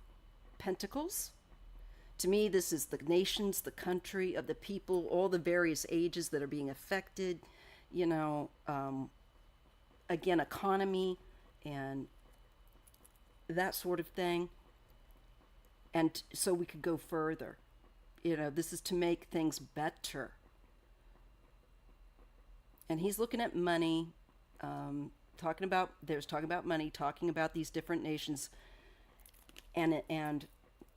Pentacles. To me, this is the nations, the country, of the people, all the various ages that are being affected, again, economy and that sort of thing. And so we could go further. This is to make things better. And he's looking at money, talking about money, talking about these different nations, and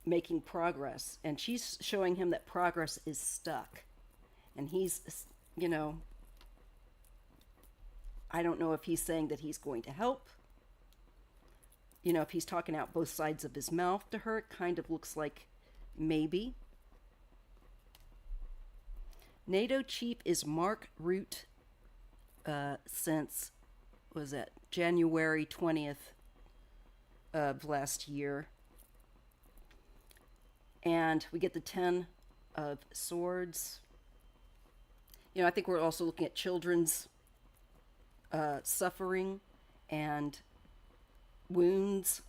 making progress. And she's showing him that progress is stuck. And he's, I don't know if he's saying that he's going to help. If he's talking out both sides of his mouth to her, it kind of looks like maybe. NATO chief is Mark Rutte, since, January 20th of last year. And we get the 10 of Swords. I think we're also looking at children's suffering and wounds.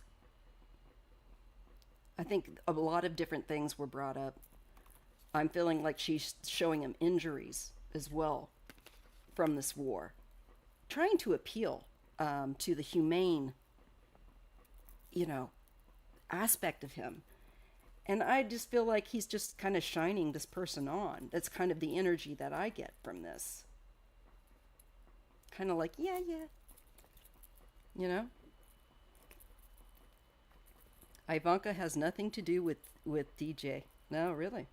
I think a lot of different things were brought up. I'm feeling like she's showing him injuries as well from this war, trying to appeal to the humane, aspect of him. And I just feel like he's just kind of shining this person on. That's kind of the energy that I get from this. Kind of like, yeah, yeah, you know? Ivanka has nothing to do with DJ. No, really.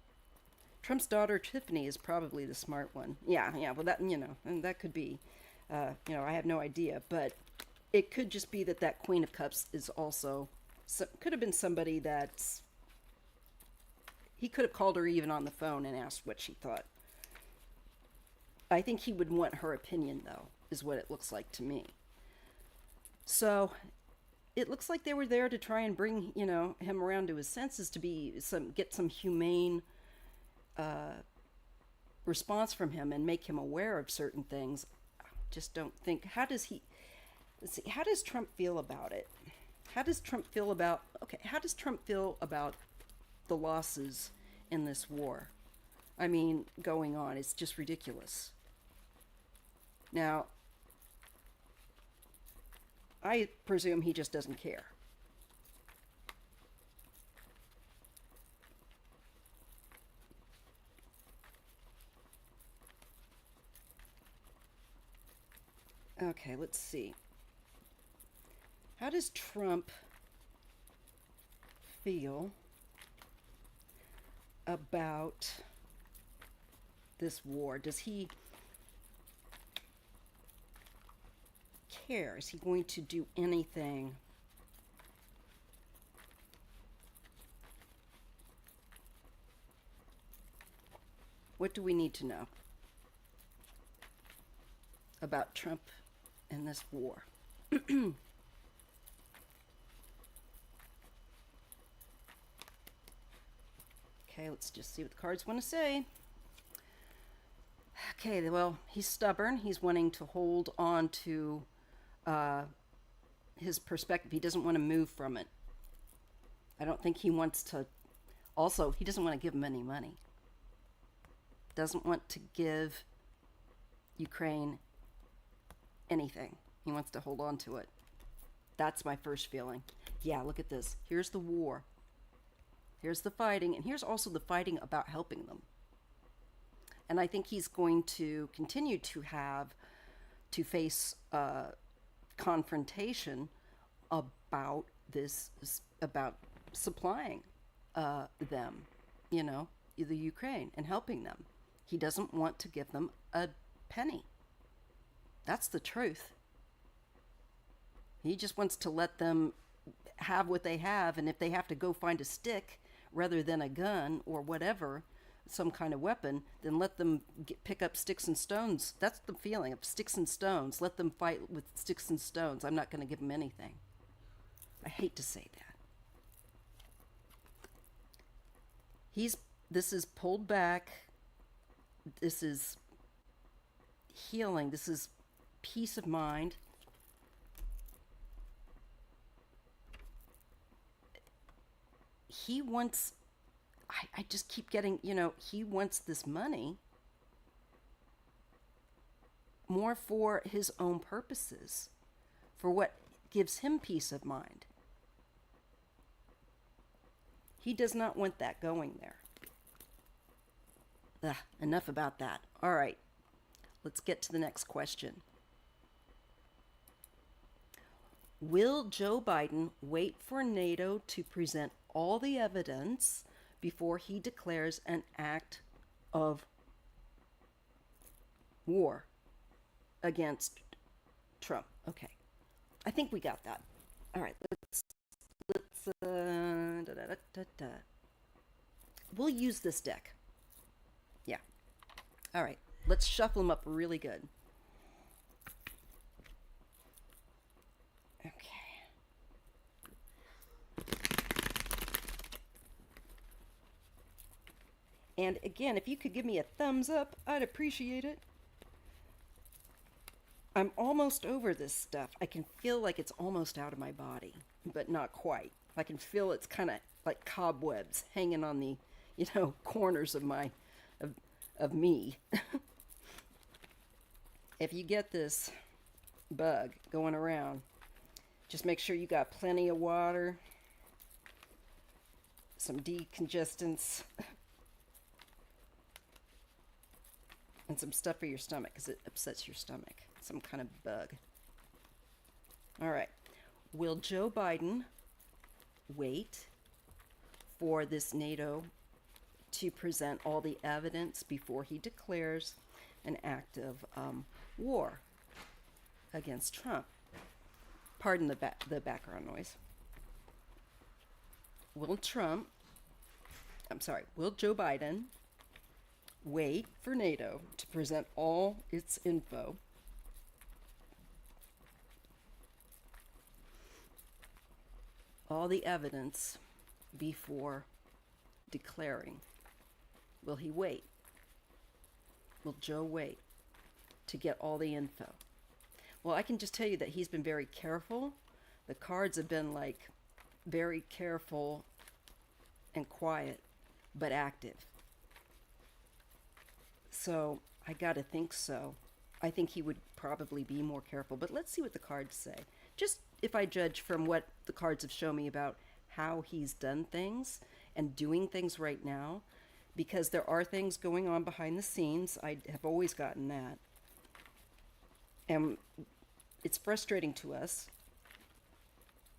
Trump's daughter Tiffany is probably the smart one. Yeah, yeah. Well, that and that could be. I have no idea, but it could just be that that Queen of Cups is also could have been somebody that's. He could have called her even on the phone and asked what she thought. I think he would want her opinion, though, is what it looks like to me. So it looks like they were there to try and bring him around to his senses, to get some humane response from him and make him aware of certain things. I just don't think. How does he? Let's see. How does Trump feel about it? How does Trump feel about? Okay. How does Trump feel about the losses in this war? I mean, going on. It's just ridiculous. Now, I presume he just doesn't care. Okay, let's see. How does Trump feel about this war? Does he care? Is he going to do anything? What do we need to know about Trump and this war? Okay, let's just see what the cards want to say. Okay, well, he's stubborn. He's wanting to hold on to uh, his perspective. He doesn't want to move from it. I don't think he wants to. Also, he doesn't want to give him any money. Doesn't want to give Ukraine anything. He wants to hold on to it. That's my first feeling. Yeah, look at this. Here's the war. Here's the fighting, and here's also the fighting about helping them. And I think he's going to continue to face confrontation about about supplying them, the Ukraine, and helping them. He doesn't want to give them a penny. That's the truth. He just wants to let them have what they have, and if they have to go find a stick rather than a gun or whatever, some kind of weapon, then let them pick up sticks and stones. That's the feeling of sticks and stones. Let them fight with sticks and stones. I'm not going to give them anything. I hate to say that. This is pulled back. This is healing. This is peace of mind. He wants, I just keep getting, he wants this money more for his own purposes, for what gives him peace of mind. He does not want that going there. Enough about that. All right, let's get to the next question. Will Joe Biden wait for NATO to present all the evidence before he declares an act of war against Trump? Okay, I think we got that. All right, let's we'll use this deck. Yeah. All right, let's shuffle them up really good. Okay. And again, if you could give me a thumbs up, I'd appreciate it. I'm almost over this stuff. I can feel like it's almost out of my body, but not quite. I can feel it's kind of like cobwebs hanging on the, corners of of me. If you get this bug going around, just make sure you got plenty of water, some decongestants, and some stuff for your stomach because it upsets your stomach. Some kind of bug. All right. Will Joe Biden wait for this NATO to present all the evidence before he declares an act of war against Trump? Pardon the background noise. Will Joe Biden wait for NATO to present all its info all the evidence before declaring? Will he wait? Will Joe wait to get all the info? Well, I can just tell you that he's been very careful. The cards have been like very careful and quiet, but active. So I gotta think so. I think he would probably be more careful, but let's see what the cards say. Just if I judge from what the cards have shown me about how he's done things and doing things right now, because there are things going on behind the scenes. I have always gotten that. And it's frustrating to us,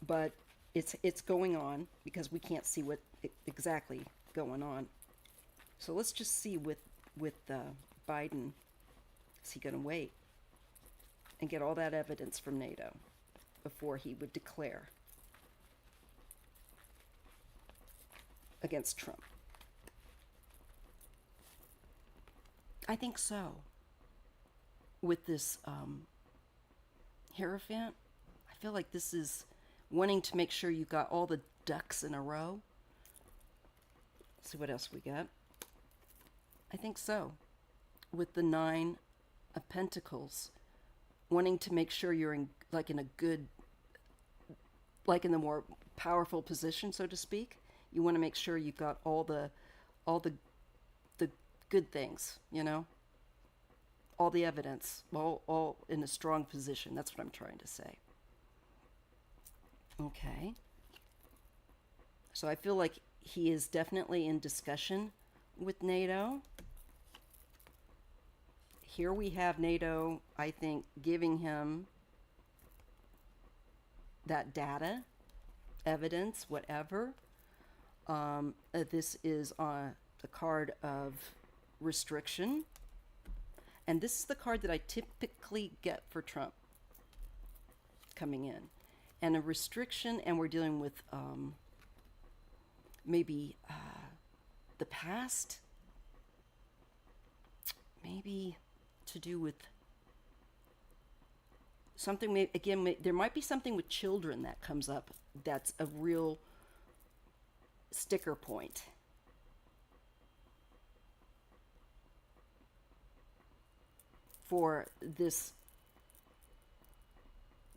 but it's going on because we can't see what exactly going on. So let's just see with Biden, is he going to wait and get all that evidence from NATO before he would declare against Trump? I think so. With this Hierophant, I feel like this is wanting to make sure you got all the ducks in a row. Let's see what else we got. I think so. With the Nine of Pentacles, wanting to make sure you're in a good, like in the more powerful position, so to speak. You want to make sure you've got all the good things, you know, all the evidence, all in a strong position. That's what I'm trying to say. Okay. So I feel like he is definitely in discussion with NATO. Here we have NATO, I think, giving him that data, evidence, whatever. This is on the card of restriction. And this is the card that I typically get for Trump coming in. And a restriction, and we're dealing with maybe the past, maybe to do with something, again, there might be something with children that comes up that's a real sticker point. For this,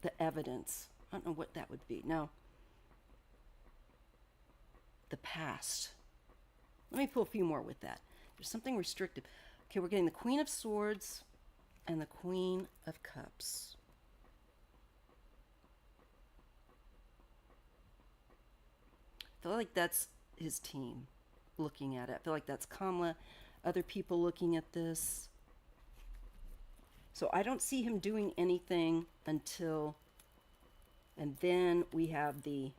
the evidence. I don't know what that would be. No. The past. Let me pull a few more with that. There's something restrictive. Okay, we're getting the Queen of Swords and the Queen of Cups. I feel like that's his team looking at it. I feel like that's Kamala, other people looking at this. So I don't see him doing anything until, and then we have the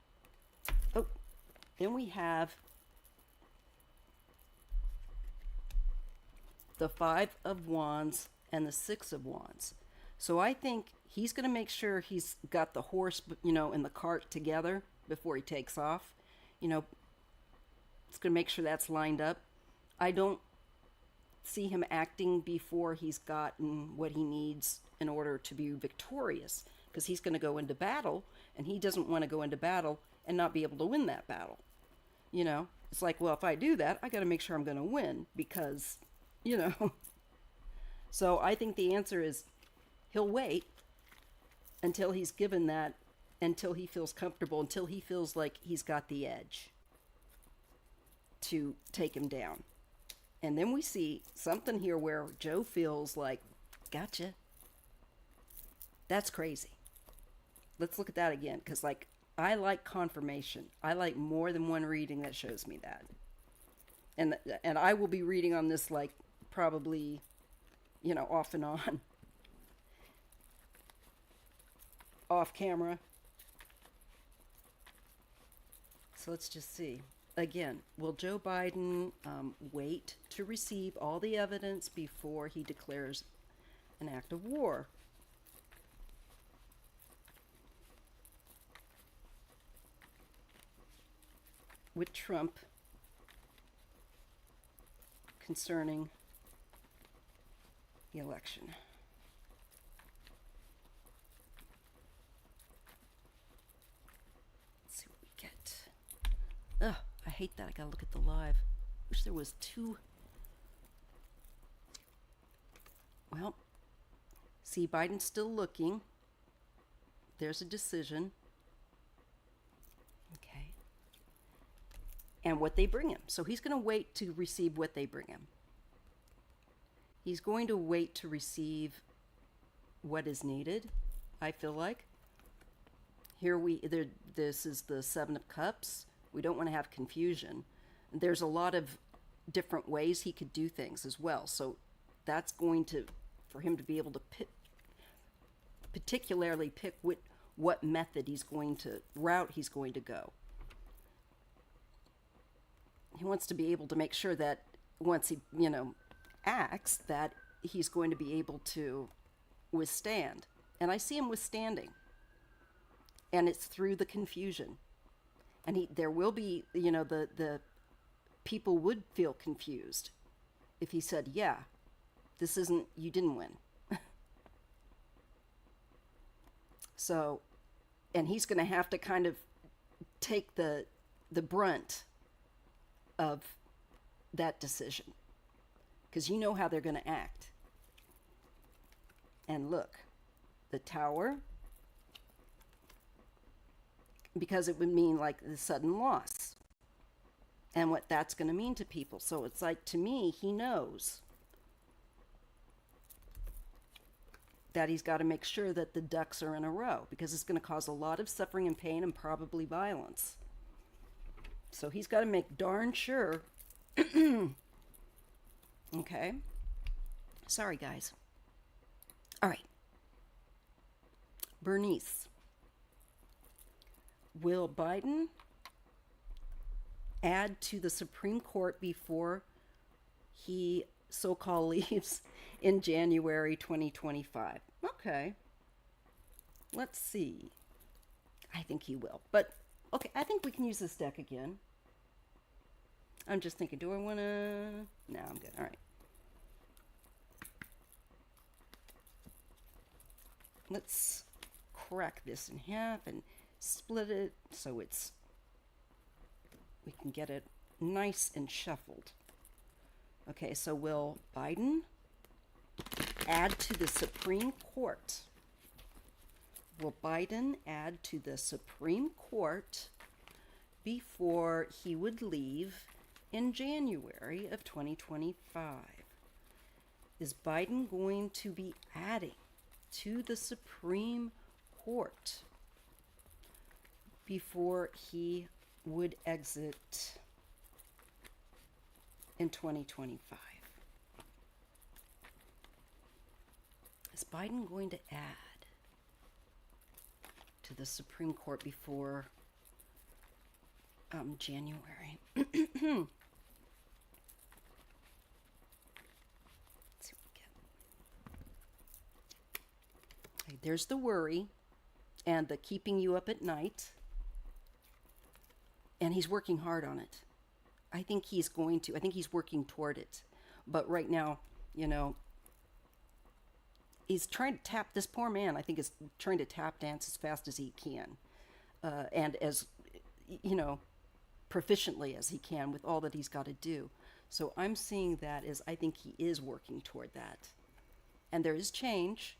Five of Wands and the Six of Wands. So I think he's going to make sure he's got the horse, and the cart together before he takes off. It's going to make sure that's lined up. I don't see him acting before he's gotten what he needs in order to be victorious, because he's going to go into battle, and he doesn't want to go into battle and not be able to win that battle. It's like, well, if I do that, I got to make sure I'm going to win, because So I think the answer is he'll wait until he's given that, until he feels comfortable, until he feels like he's got the edge to take him down. And then we see something here where Joe feels like, gotcha. That's crazy. Let's look at that again, because I like confirmation. I like more than one reading that shows me that. And I will be reading on this like probably, off and on, off camera. So let's just see. Again, will Joe Biden wait to receive all the evidence before he declares an act of war? With Trump concerning the election. Let's see what we get. Ugh, I hate that. I gotta look at the live. Wish there was two. Well, see, Biden's still looking. There's a decision. Okay. And what they bring him. So he's going to wait to receive what they bring him. He's going to wait to receive what is needed, I feel like. This is the Seven of Cups. We don't want to have confusion. There's a lot of different ways he could do things as well. So that's going to, for him to be able to particularly pick what method route he's going to go. He wants to be able to make sure that once he, acts, that he's going to be able to withstand. And I see him withstanding. And it's through the confusion. And there will be, the people would feel confused if he said, yeah, you didn't win. So, and he's going to have to kind of take the brunt of that decision, because you know how they're going to act. And look, the Tower, because it would mean like the sudden loss and what that's going to mean to people. So it's like, to me, he knows that he's got to make sure that the ducks are in a row, because it's going to cause a lot of suffering and pain and probably violence. So he's got to make darn sure. Okay. Sorry, guys. All right. Bernice. Will Biden add to the Supreme Court before he so-called leaves in January 2025? Okay. Let's see. I think he will. But, okay, I think we can use this deck again. I'm just thinking, do I want to... No, I'm good. All right. Let's crack this in half and split it so we can get it nice and shuffled. Okay, so will Biden add to the Supreme Court? Will Biden add to the Supreme Court before he would leave in January of 2025? Is Biden going to be adding to the Supreme Court before he would exit in 2025? Is Biden going to add to the Supreme Court before January? Let's see what we get. Okay, there's the worry and the keeping you up at night. And he's working hard on it. I think he's working toward it. But right now, he's trying to tap, this poor man, I think, is trying to tap dance as fast as he can. And as, proficiently as he can with all that he's got to do. So I'm seeing that as, I think he is working toward that. And there is change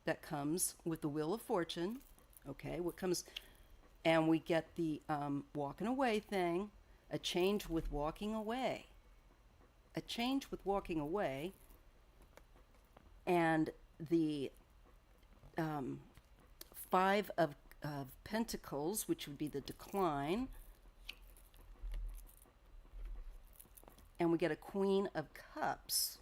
that comes with the Wheel of Fortune. Okay, and we get the walking away thing, a change with walking away. A change with walking away, and the Five of of Pentacles, which would be the decline. And we get a Queen of Cups.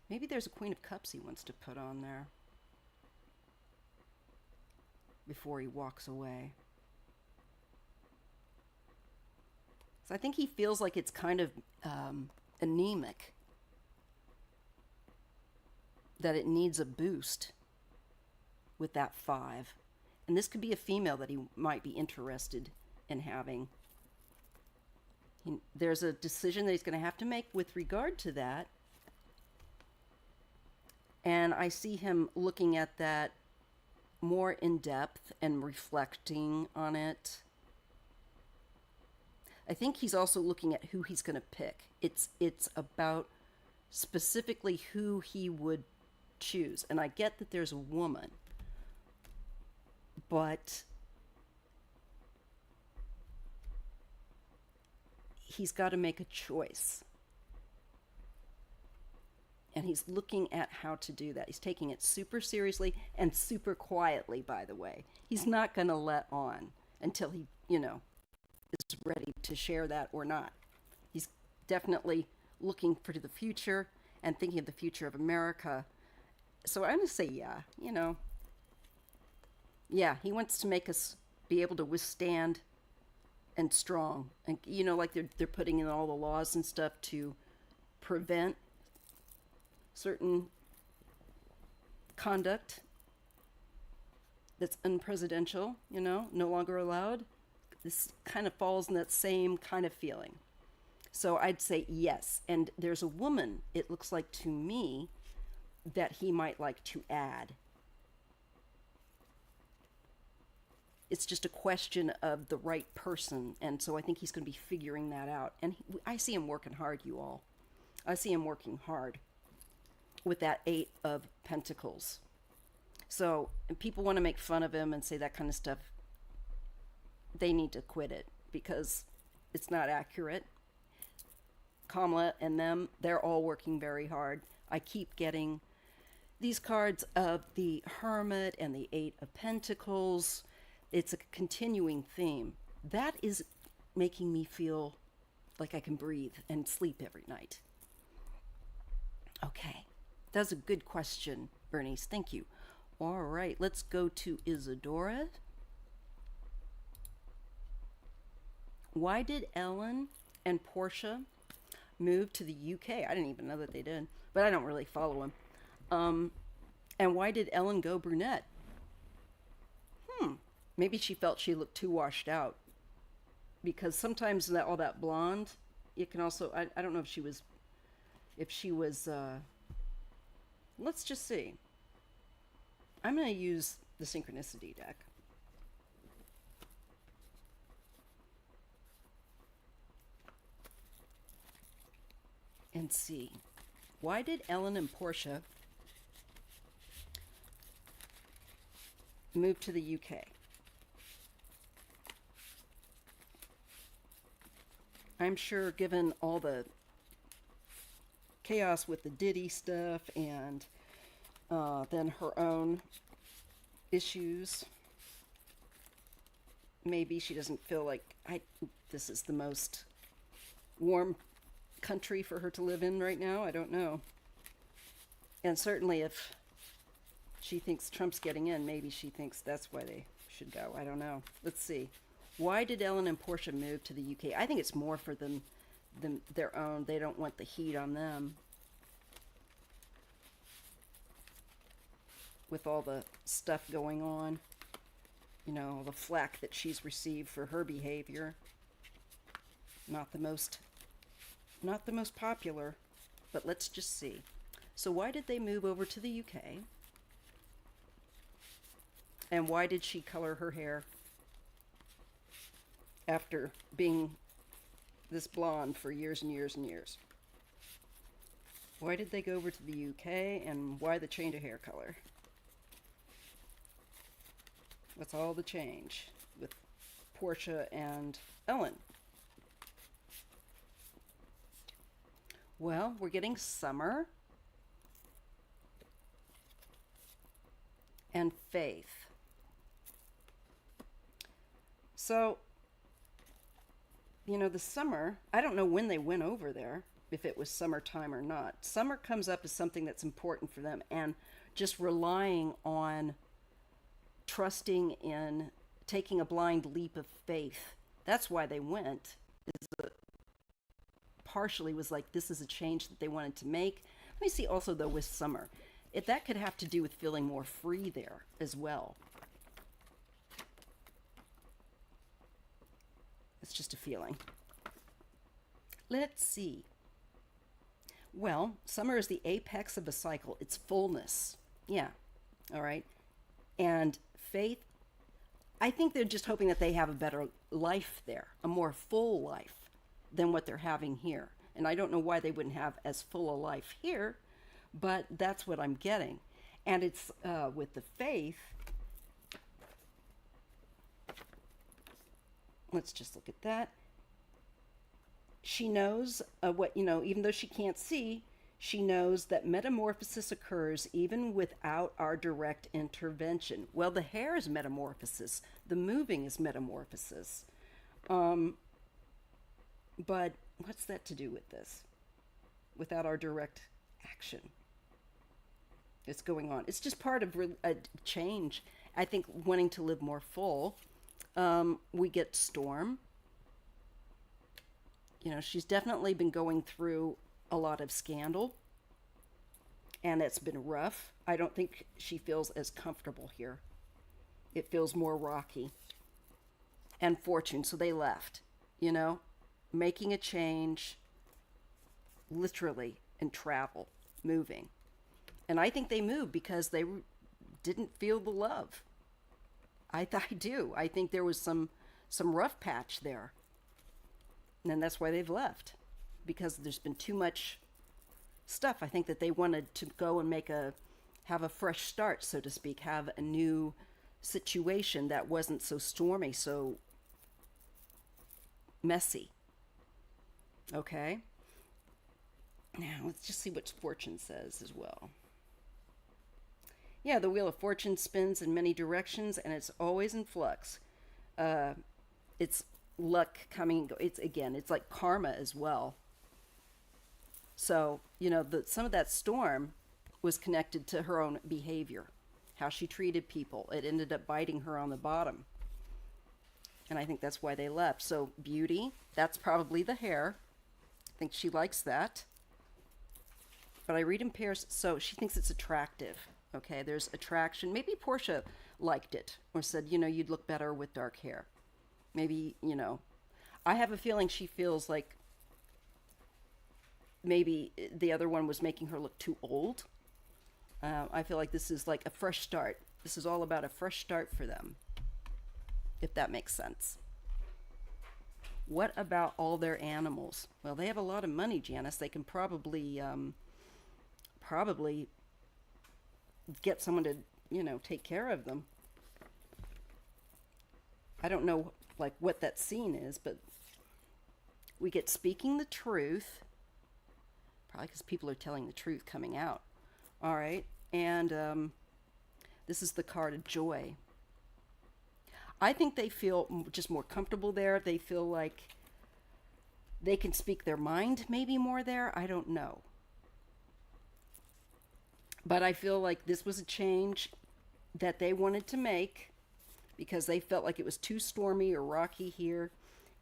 Maybe there's a Queen of Cups he wants to put on there before he walks away. So I think he feels like it's kind of anemic, that it needs a boost with that 5. And this could be a female that he might be interested in having. There's a decision that he's going to have to make with regard to that. And I see him looking at that more in depth and reflecting on it. I think he's also looking at who he's going to pick. It's about specifically who he would choose. And I get that there's a woman, but he's got to make a choice. And he's looking at how to do that. He's taking it super seriously and super quietly, by the way. He's not going to let on until he, is ready to share that or not. He's definitely looking for the future and thinking of the future of America. So I'm going to say, yeah, he wants to make us be able to withstand and strong. And, like they're putting in all the laws and stuff to prevent certain conduct that's unpresidential, no longer allowed. This kind of falls in that same kind of feeling. So I'd say yes. And there's a woman, it looks like to me, that he might like to add. It's just a question of the right person. And so I think he's going to be figuring that out. And I see him working hard, you all. I see him working hard with that 8 of Pentacles. So if people want to make fun of him and say that kind of stuff, they need to quit it because it's not accurate. Kamala and them, they're all working very hard. I keep getting these cards of the Hermit and the 8 of Pentacles. It's a continuing theme. That is making me feel like I can breathe and sleep every night. Okay. That's a good question, Bernice. Thank you. All right, let's go to Isadora. Why did Ellen and Portia move to the UK? I didn't even know that they did, but I don't really follow them. And why did Ellen go brunette? Maybe she felt she looked too washed out. Because sometimes all that blonde, it can also, I don't know if she was, let's just see. I'm going to use the Synchronicity deck. And see. Why did Ellen and Portia move to the UK? I'm sure given all the chaos with the Diddy stuff and then her own issues, maybe she doesn't feel like this is the most warm country for her to live in right now. I don't know. And certainly if she thinks Trump's getting in, maybe she thinks that's why they should go. I don't know. Let's see. Why did Ellen and Portia move to the UK? I think it's more for them than their own. They don't want the heat on them. With all the stuff going on. The flack that she's received for her behavior. Not the most popular, but let's just see. So why did they move over to the UK? And why did she color her hair after being this blonde for years and years and years? Why did they go over to the UK, and why the change of hair color? What's all the change with Portia and Ellen? Well, we're getting summer and faith. So, the summer, I don't know when they went over there, if it was summertime or not. Summer comes up as something that's important for them, and just relying on trusting in taking a blind leap of faith. That's why they went. Partially was like this is a change that they wanted to make. Let me see also though with summer. If that could have to do with feeling more free there as well. It's just a feeling. Let's see. Well, summer is the apex of a cycle. It's fullness. Yeah. All right. And faith, I think they're just hoping that they have a better life there, a more full life than what they're having here. And I don't know why they wouldn't have as full a life here, but that's what I'm getting. And it's with the faith. Let's just look at that. She knows even though she can't see, she knows that metamorphosis occurs even without our direct intervention. Well, the hair is metamorphosis. The moving is metamorphosis. But what's that to do with this? Without our direct action. It's going on. It's just part of a change. I think wanting to live more full. We get storm. She's definitely been going through a lot of scandal. And it's been rough. I don't think she feels as comfortable here. It feels more rocky. And fortune. So they left. Making a change, literally, and travel, moving. And I think they moved because they didn't feel the love. I do. I think there was some rough patch there. And that's why they've left. Because there's been too much stuff. I think that they wanted to go and have a fresh start, so to speak, have a new situation that wasn't so stormy, so messy. Okay. Now, let's just see what fortune says as well. Yeah, the wheel of fortune spins in many directions, and it's always in flux. It's luck coming. It's like karma as well. So, some of that storm was connected to her own behavior, how she treated people. It ended up biting her on the bottom. And I think that's why they left. So, beauty, that's probably the hair. I think she likes that. But I read in pairs, so she thinks it's attractive. Okay, there's attraction. Maybe Portia liked it or said, you'd look better with dark hair. Maybe, I have a feeling she feels like maybe the other one was making her look too old. I feel like this is like a fresh start. This is all about a fresh start for them, if that makes sense. What about all their animals? Well, they have a lot of money, Janice. They can probably get someone to, take care of them. I don't know, what that scene is, but we get speaking the truth. Probably because people are telling the truth coming out. All right. And this is the card of joy. I think they feel just more comfortable there. They feel like they can speak their mind maybe more there. I don't know. But I feel like this was a change that they wanted to make because they felt like it was too stormy or rocky here.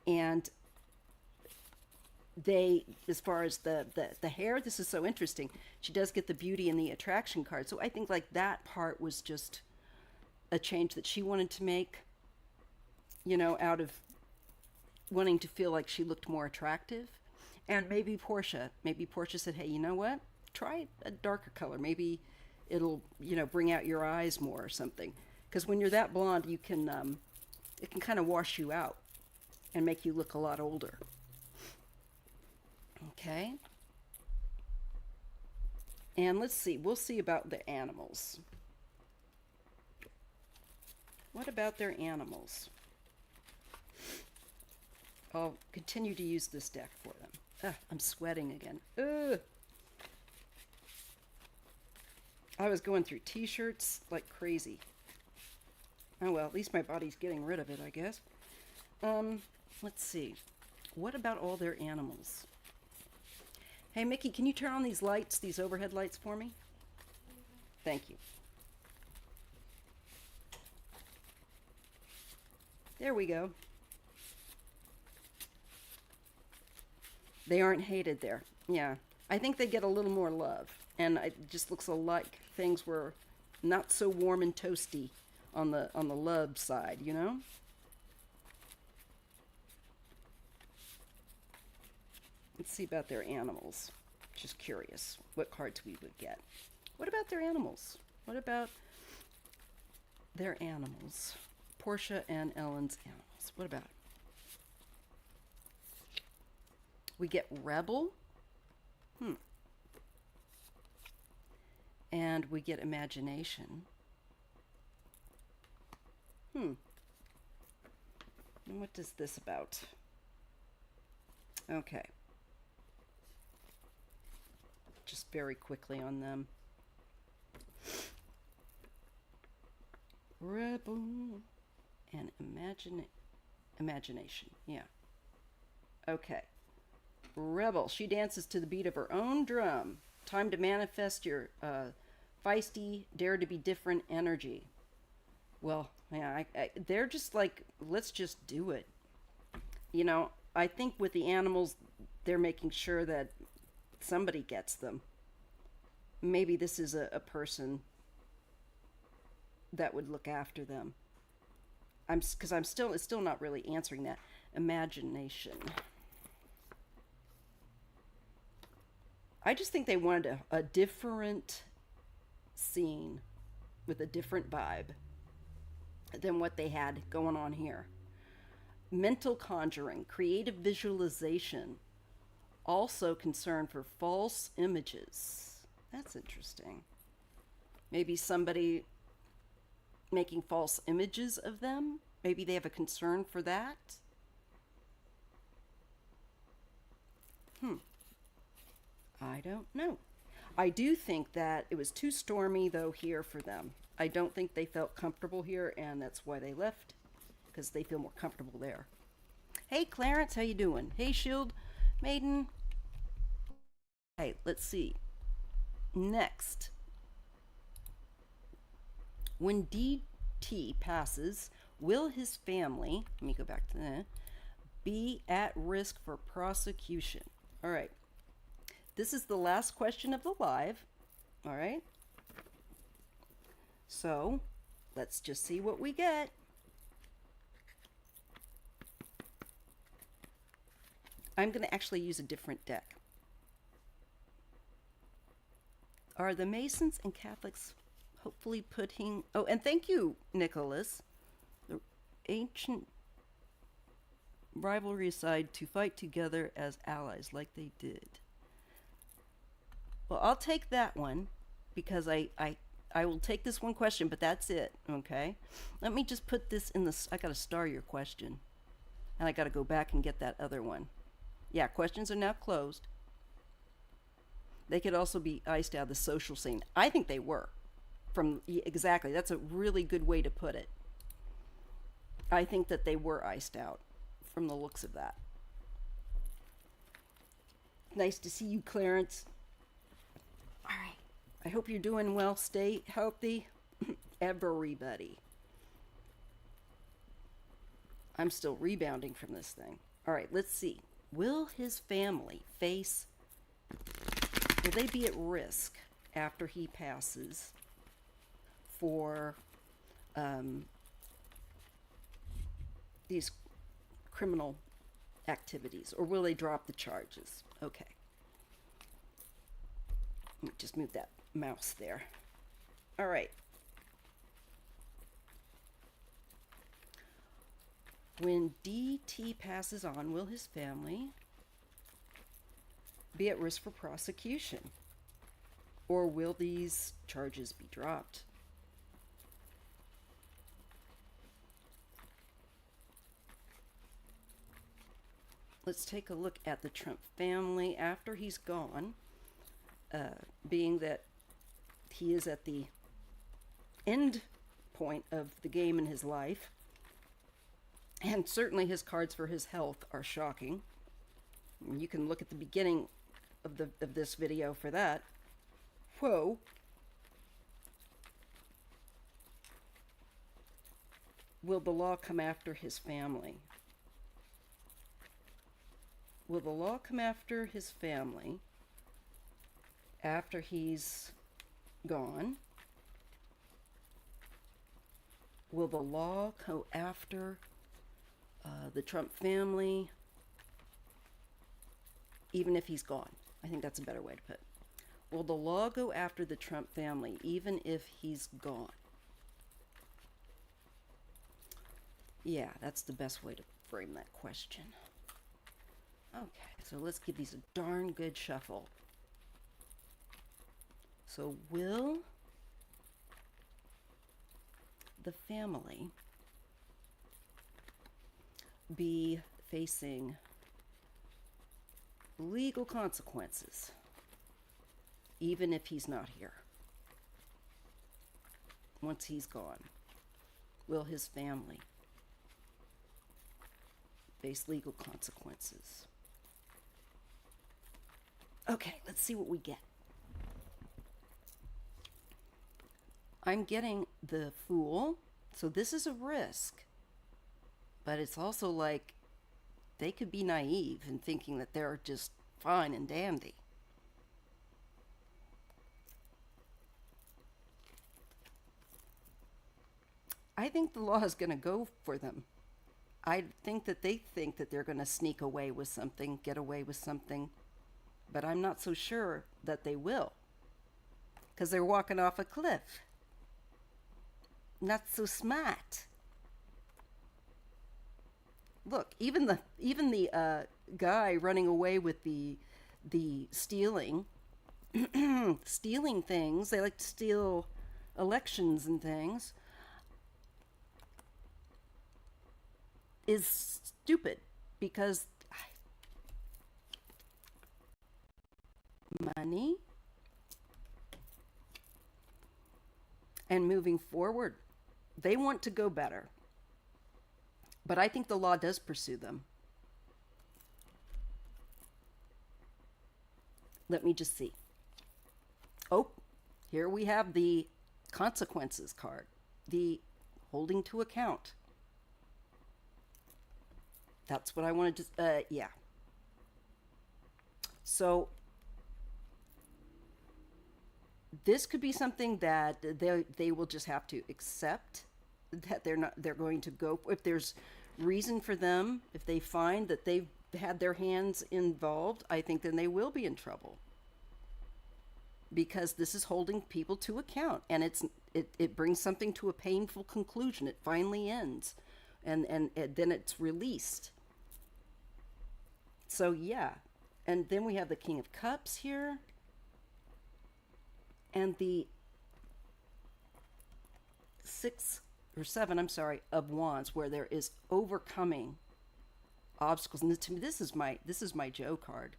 And as far as the hair, this is so interesting. She does get the beauty and the attraction card. So I think that part was just a change that she wanted to make, out of wanting to feel like she looked more attractive. And maybe Portia said, hey, you know what? Try a darker color. Maybe it'll, bring out your eyes more or something. Because when you're that blonde, you can, it can kind of wash you out and make you look a lot older. Okay. And let's see. We'll see about the animals. What about their animals? I'll continue to use this deck for them. I'm sweating again. Ugh. I was going through t-shirts like crazy. Oh well, at least my body's getting rid of it, I guess. Let's see. What about all their animals? Hey, Mickey, can you turn on these lights, these overhead lights for me? Thank you. There we go. They aren't hated there. Yeah. I think they get a little more love. And it just looks like things were not so warm and toasty on the love side, you know? Let's see about their animals. Just curious what cards we would get. What about their animals? What about their animals? Portia and Ellen's animals. What about? We get rebel. And we get imagination. And what is this about? Okay. Just very quickly on them. Rebel and imagination. Yeah. Okay. Rebel. She dances to the beat of her own drum. Time to manifest your feisty, dare to be different energy. Well, yeah, they're just like, let's just do it. You know, I think with the animals, they're making sure that somebody gets them. Maybe this is a person that would look after them. Because it's still not really answering that. Imagination. I just think they wanted a different scene with a different vibe than what they had going on here. Mental conjuring, creative visualization, also concern for false images. That's interesting. Maybe somebody making false images of them. Maybe they have a concern for that. I don't know. I do think that it was too stormy, though, here for them. I don't think they felt comfortable here, and that's why they left, because they feel more comfortable there. Hey, Clarence, how you doing? Hey, Shield Maiden. Hey, let's see. Next. When DT passes, will his family, let me go back to that, be at risk for prosecution? All right. This is the last question of the live. All right. So let's just see what we get. I'm going to actually use a different deck. Are the Masons and Catholics hopefully putting... Oh, and thank you, Nicholas. The ancient rivalry aside to fight together as allies like they did. Well, I'll take that one because I will take this one question, but that's it, okay? Let me just put this in the... I got to star your question. And I got to go back and get that other one. Yeah, questions are now closed. They could also be iced out of the social scene. I think they were. Exactly. That's a really good way to put it. I think that they were iced out from the looks of that. Nice to see you, Clarence. All right. I hope you're doing well. Stay healthy, everybody. I'm still rebounding from this thing. All right, let's see. Will his family face... Will they be at risk after he passes for these criminal activities? Or will they drop the charges? Okay. Let me just move that mouse there. All right. When DT passes on, will his family be at risk for prosecution? Or will these charges be dropped? Let's take a look at the Trump family after he's gone, being that he is at the end point of the game in his life. And certainly his cards for his health are shocking. You can look at the beginning of this video for that. Whoa. Will the law come after his family? Will the law come after his family after he's gone? Will the law go after the Trump family even if he's gone? I think that's a better way to put it. Will the law go after the Trump family even if he's gone? Yeah, that's the best way to frame that question. Okay, so let's give these a darn good shuffle. So will the family be facing legal consequences even if he's not here? Once he's gone, will his family face legal consequences? Okay, let's see what we get. I'm getting the Fool, so this is a risk, but it's also like they could be naive in thinking that they're just fine and dandy. I think the law is going to go for them. I think that they think that they're going to sneak away with something, get away with something, but I'm not so sure that they will, because they're walking off a cliff. Not so smart. Look, even the guy running away with the stealing stealing things. They like to steal elections and things. Is stupid because money and moving forward, they want to go better. But I think the law does pursue them. Let me just see. Oh, here we have the consequences card, the holding to account. That's what I wanted to, yeah. So this could be something that they will just have to accept that they're going to go, if there's reason for them, if they find that they've had their hands involved, I think then they will be in trouble. Because this is holding people to account, and it brings something to a painful conclusion. It finally ends, and then it's released. So yeah, and then we have the King of Cups here, and the 6 or 7, I'm sorry, of Wands, where there is overcoming obstacles. And to me, this is my Joe card.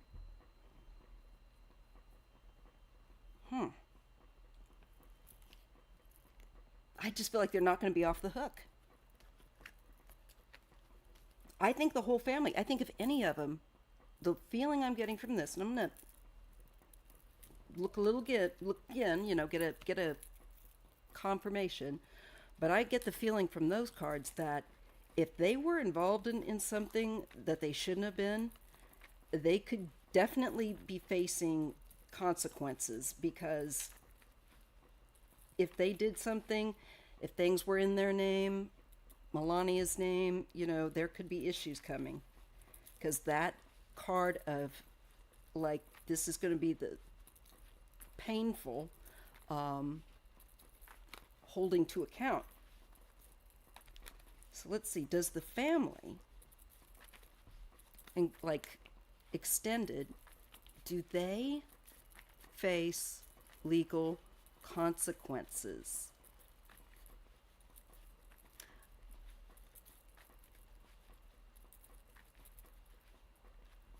I just feel like they're not going to be off the hook. I think the whole family, I think if any of them, the feeling I'm getting from this, and I'm going to look again, you know, get a confirmation, but I get the feeling from those cards that if they were involved in something that they shouldn't have been, they could definitely be facing consequences, because if they did something, if things were in their name, Melania's name, you know, there could be issues coming, because that card of, like, this is going to be the painful holding to account. So let's see, does the family, and like extended, do they face legal consequences?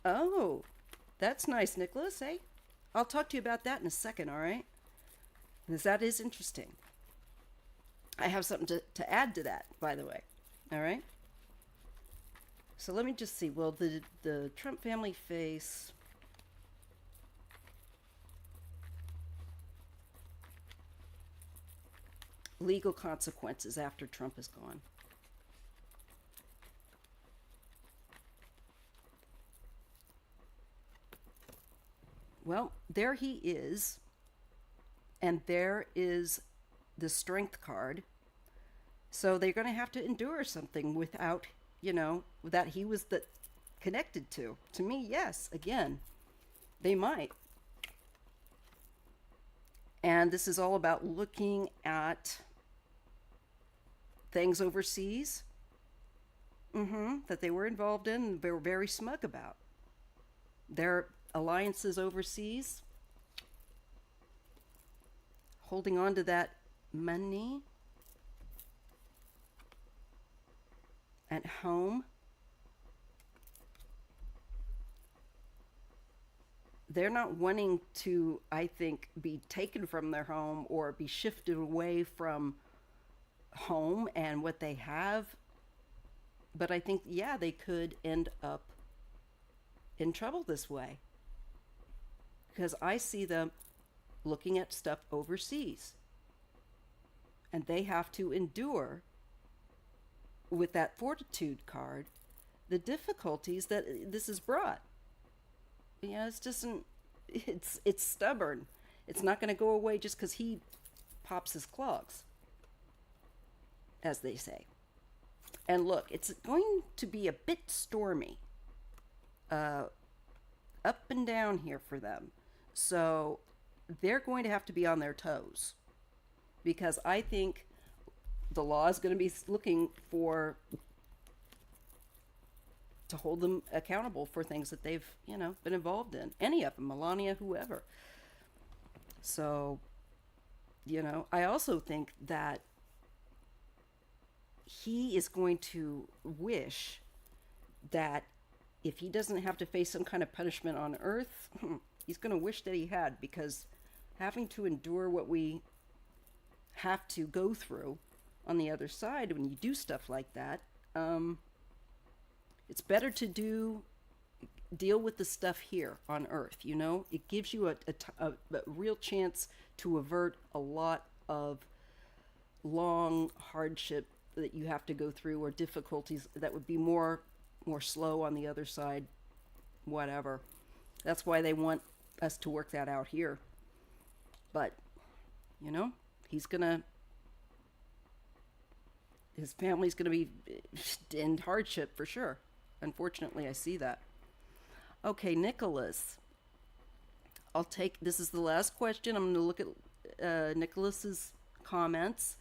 Oh, that's nice, Nicholas. Hey, I'll talk to you about that in a second, all right? Because that is interesting. I have something to add to that, by the way. All right? So let me just see. Will the Trump family face legal consequences after Trump is gone? Well, there he is, and there is the strength card. So they're going to have to endure something without, that he was the connected to. To me, yes, again, they might. And this is all about looking at things overseas, that they were involved in and they were very smug about. Their alliances overseas, holding on to that money at home. They're not wanting to, I think, be taken from their home or be shifted away from home and what they have. But I think, yeah, they could end up in trouble this way. Because I see them looking at stuff overseas. And they have to endure, with that fortitude card, the difficulties that this has brought. It's just it's stubborn. It's not going to go away just because he pops his clogs, as they say. And look, it's going to be a bit stormy, up and down here for them. So they're going to have to be on their toes, because I think the law is going to be looking to hold them accountable for things that they've, been involved in. Any of them, Melania, whoever. So, I also think that he is going to wish that if he doesn't have to face some kind of punishment on Earth, he's going to wish that he had, because having to endure what we have to go through on the other side when you do stuff like that, it's better to deal with the stuff here on Earth. It gives you a real chance to avert a lot of long hardship that you have to go through, or difficulties that would be more slow on the other side. Whatever. That's why they want us to work that out here. But his family's gonna be in hardship for sure. Unfortunately, I see that. Okay, Nicholas. This is the last question. I'm going to look at Nicholas's comments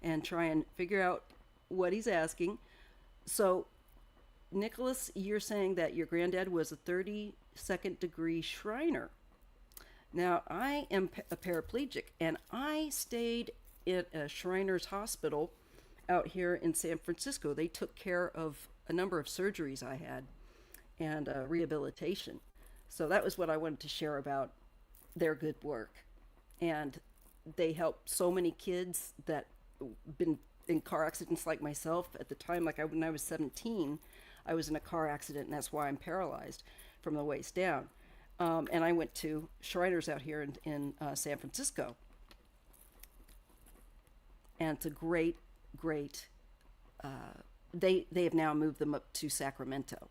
and try and figure out what he's asking. So, Nicholas, you're saying that your granddad was a 32nd degree Shriner. Now, I am a paraplegic, and I stayed at a Shriners hospital out here in San Francisco. They took care of a number of surgeries I had and rehabilitation. So that was what I wanted to share about their good work. And they helped so many kids that been in car accidents like myself. At the time, when I was 17, I was in a car accident, and that's why I'm paralyzed from the waist down. And I went to Shriners out here in San Francisco. And it's a great they have now moved them up to Sacramento.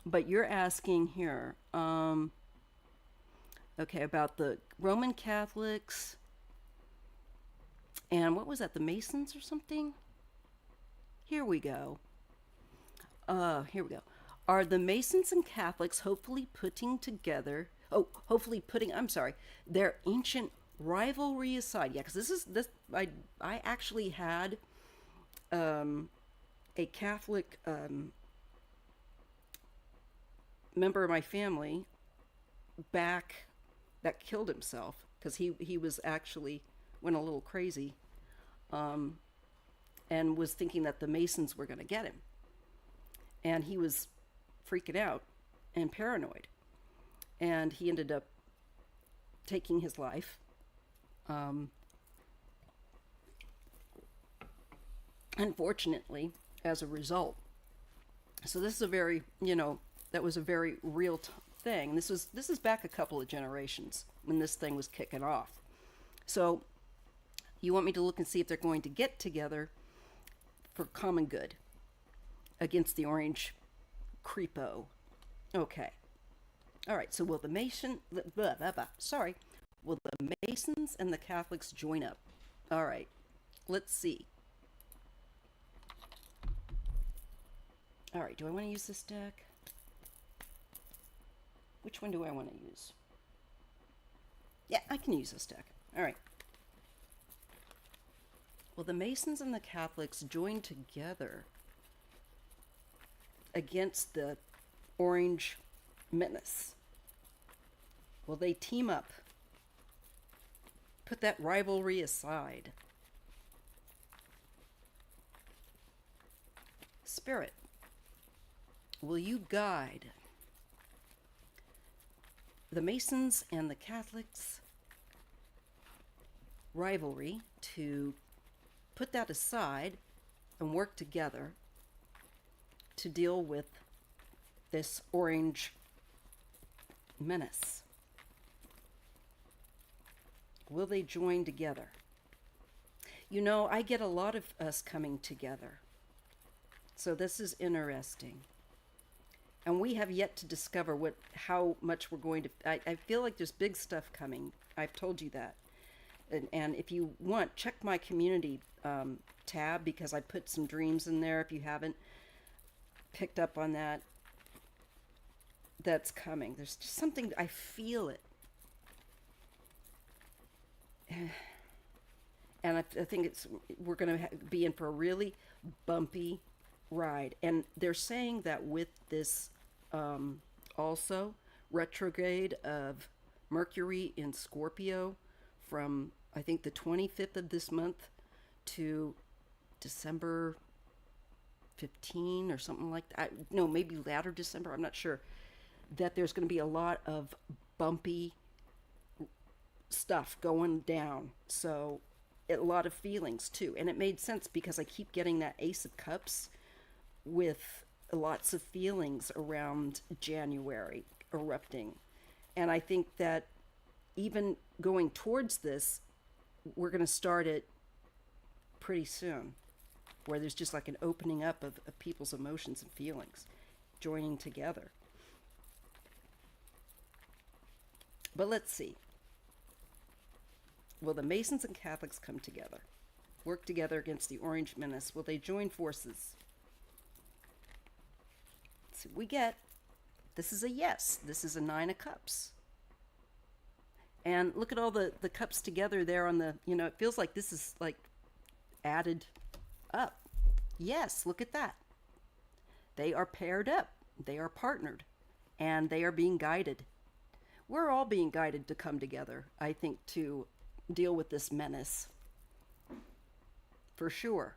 But you're asking here, okay, about the Roman Catholics, and what was that, the Masons or something? Here we go. Are the Masons and Catholics hopefully putting their ancient rivalry aside? Yeah, because I actually had a Catholic member of my family back that killed himself because he was actually went a little crazy, and was thinking that the Masons were going to get him, and he was freaking out and paranoid, and he ended up taking his life. Unfortunately, as a result. So this is a very, that was a very real thing. This is back a couple of generations when this thing was kicking off. So you want me to look and see if they're going to get together for common good against the orange creepo. Okay. All right. So will the will the Masons and the Catholics join up? All right. Let's see. All right. Do I want to use this deck? Which one do I want to use? Yeah, I can use this deck. All right. Will the Masons and the Catholics join together against the Orange Menace? Will they team up? Put that rivalry aside. Spirit, will you guide the Masons and the Catholics rivalry to put that aside and work together to deal with this orange menace? Will they join together? I get a lot of us coming together. So this is interesting. And we have yet to discover how much we're going to... I feel like there's big stuff coming. I've told you that. And if you want, check my community tab, because I put some dreams in there if you haven't picked up on that. That's coming. There's just something, I feel it. And I think we're going to be in for a really bumpy ride. And they're saying that with this also retrograde of Mercury in Scorpio from, I think, the 25th of this month to December 15 or something like that. No, maybe latter December. I'm not sure. That there's going to be a lot of bumpy stuff going down. So a lot of feelings too. And it made sense because I keep getting that Ace of Cups with lots of feelings around January erupting. And I think that even going towards this, we're going to start it pretty soon, where there's just like an opening up of people's emotions and feelings joining together. But let's see. Will the Masons and Catholics come together? Work together against the Orange Menace? Will they join forces? Let's see what we get. This is a yes. This is a 9 of Cups. And look at all the cups together there on the, it feels like this is like added up. Yes, look at that. They are paired up. They are partnered. And they are being guided. We're all being guided to come together, I think, to deal with this menace. For sure.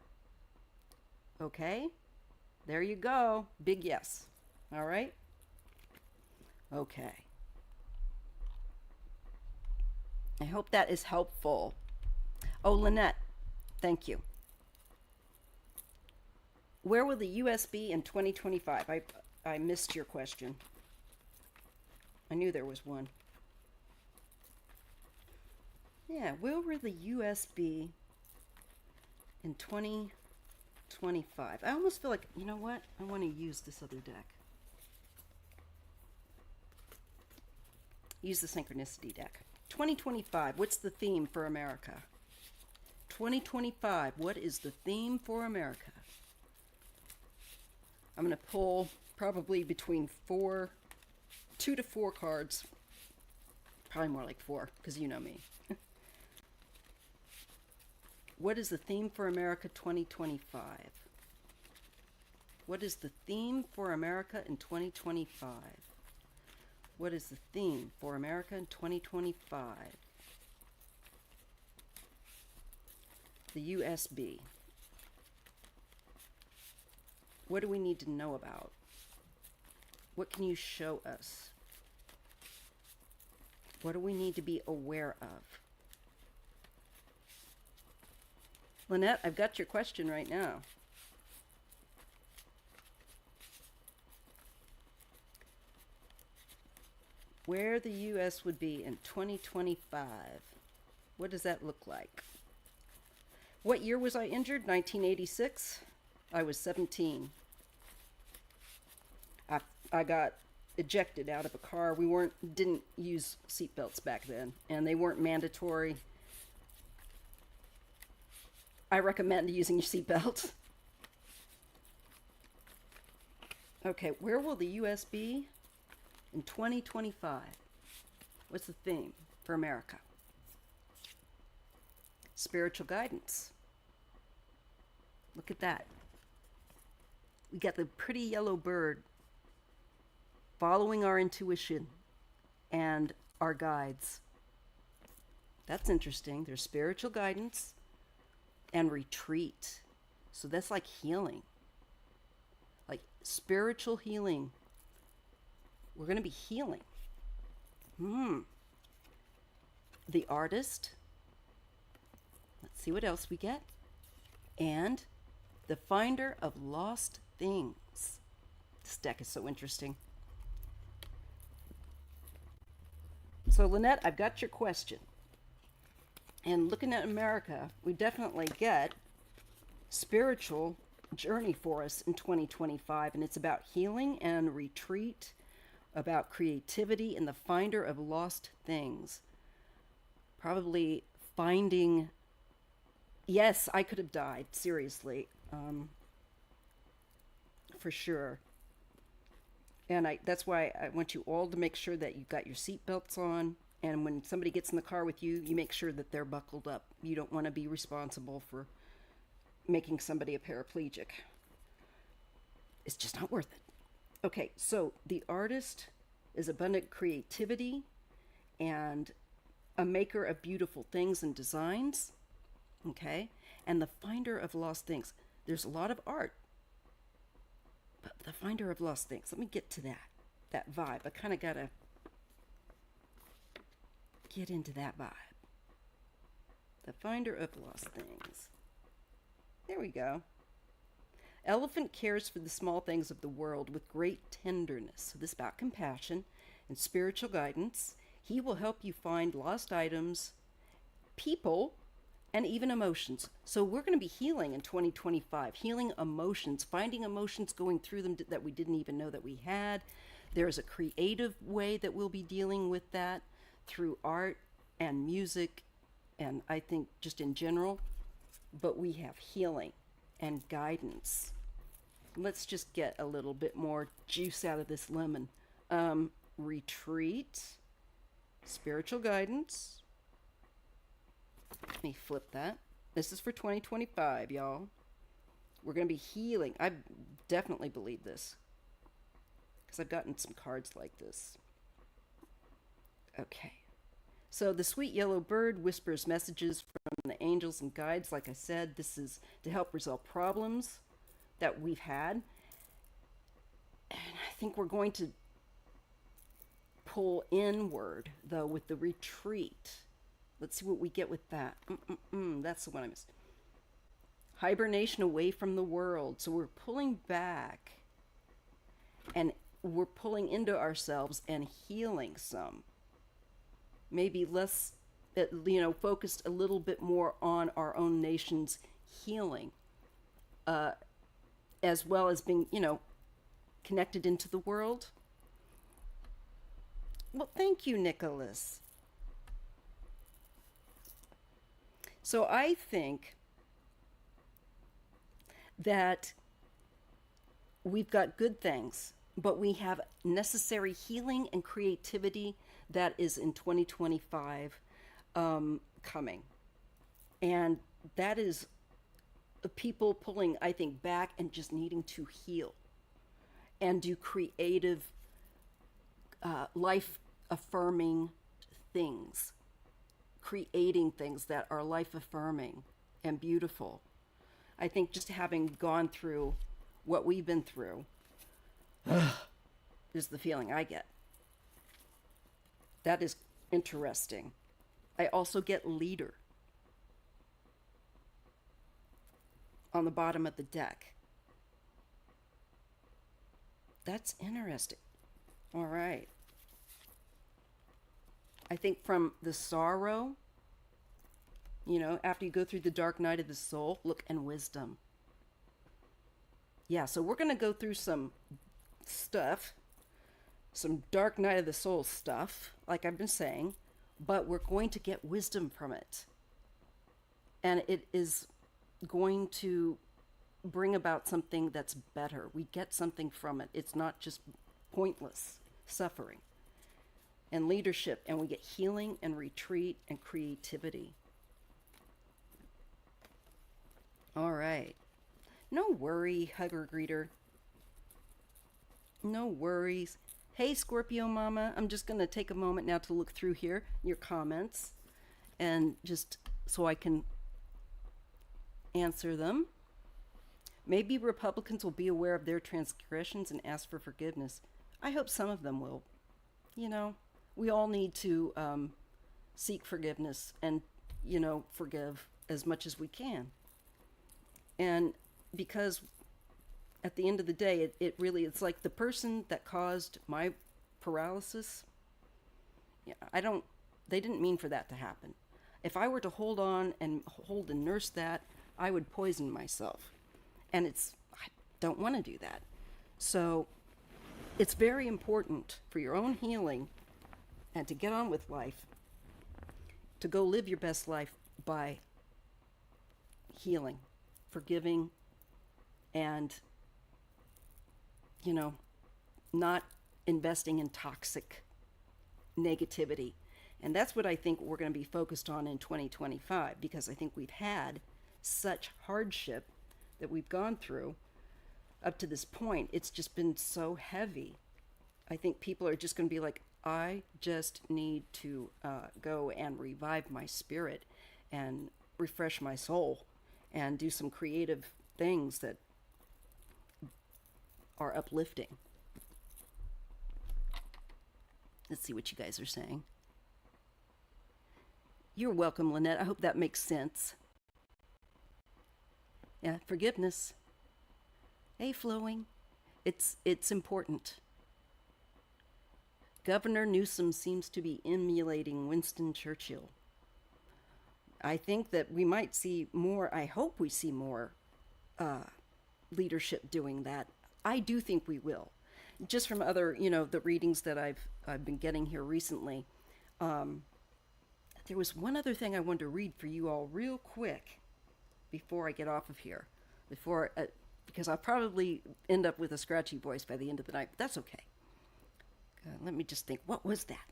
Okay? There you go. Big yes. All right? Okay. I hope that is helpful. Oh, Lynette, thank you. Where will the US be in 2025? I missed your question. I knew there was one. Yeah, where will the US be in 2025? I almost feel like, you know what? I want to use this other deck. Use the Synchronicity deck. 2025, what's the theme for America? 2025, what is the theme for America? I'm going to pull probably between 2 to 4 cards. Probably more like 4, because you know me. What is the theme for America 2025? What is the theme for America in 2025? What is the theme for America in 2025? The USB. What do we need to know about? What can you show us? What do we need to be aware of? Lynette, I've got your question right now. Where the U.S. would be in 2025. What does that look like? What year was I injured? 1986. I was 17. I got ejected out of a car. We didn't use seatbelts back then, and they weren't mandatory. I recommend using your seatbelt. Okay, where will the U.S. be in 2025? What's the theme for America? Spiritual guidance. Look at that. We got the pretty yellow bird following our intuition and our guides. That's interesting. There's spiritual guidance and retreat. So that's like healing. Like spiritual healing. We're going to be healing. The artist. Let's see what else we get. And the finder of lost things. This deck is so interesting. So Lynette, I've got your question. And looking at America, we definitely get spiritual journey for us in 2025. And it's about healing and retreat, about creativity and the finder of lost things. Probably finding, yes, I could have died, seriously, for sure. And that's why I want you all to make sure that you've got your seatbelts on. And when somebody gets in the car with you, you make sure that they're buckled up. You don't want to be responsible for making somebody a paraplegic. It's just not worth it. Okay, so the artist is abundant creativity and a maker of beautiful things and designs. Okay, and the finder of lost things. There's a lot of art. But the finder of lost things. Let me get to that vibe. I kind of got to get into that vibe. The finder of lost things. There we go. Elephant cares for the small things of the world with great tenderness. So this is about compassion and spiritual guidance. He will help you find lost items, people, and even emotions. So we're going to be healing in 2025, healing emotions, finding emotions, going through them that we didn't even know that we had. There's a creative way that we'll be dealing with that through art and music, and I think just in general. But we have healing and guidance. Let's just get a little bit more juice out of this lemon. Retreat, spiritual guidance. Let me flip that. This is for 2025, y'all. We're going to be healing. I definitely believe this, because I've gotten some cards like this. Okay. So the sweet yellow bird whispers messages from the angels and guides. Like I said, this is to help resolve problems that we've had. And I think we're going to pull inward, though, with the retreat. Let's see what we get with that. That's the one I missed. Hibernation away from the world. So we're pulling back and we're pulling into ourselves and healing some. Maybe less, focused a little bit more on our own nation's healing, as well as being, connected into the world. Well, thank you, Nicholas. So I think that we've got good things, but we have necessary healing and creativity that is in 2025 coming. And that is people pulling, I think, back and just needing to heal and do creative, life-affirming things, creating things that are life-affirming and beautiful. I think just having gone through what we've been through is the feeling I get. That is interesting. I also get leader on the bottom of the deck. That's interesting. All right. I think from the sorrow, after you go through the dark night of the soul, look, and wisdom. Yeah, so we're going to go through some stuff, some dark night of the soul stuff, like I've been saying, but we're going to get wisdom from it. And it is going to bring about something that's better. We get something from it. It's not just pointless suffering. And leadership, and we get healing and retreat and creativity. All right. No worry, hugger greeter. No worries. Hey, Scorpio Mama, I'm just going to take a moment now to look through here, your comments, and just so I can answer them. Maybe Republicans will be aware of their transgressions and ask for forgiveness. I hope some of them will. We all need to seek forgiveness and, forgive as much as we can. And because at the end of the day, it's like the person that caused my paralysis, they didn't mean for that to happen. If I were to hold on and nurse that, I would poison myself. And I don't want to do that. So it's very important for your own healing and to get on with life, to go live your best life by healing, forgiving, and, not investing in toxic negativity. And that's what I think we're going to be focused on in 2025, because I think we've had such hardship that we've gone through up to this point. It's just been so heavy. I think people are just going to be like, I just need to go and revive my spirit and refresh my soul and do some creative things that are uplifting. Let's see what you guys are saying. You're welcome, Lynette. I hope that makes sense. Yeah, forgiveness. Hey, Flowing. It's important. Governor Newsom seems to be emulating Winston Churchill. I think that we might see more, I hope we see more leadership doing that. I do think we will. Just from other, the readings that I've been getting here recently. There was one other thing I wanted to read for you all real quick before I get off of here. Because I'll probably end up with a scratchy voice by the end of the night, but that's okay. Let me just think, what was that?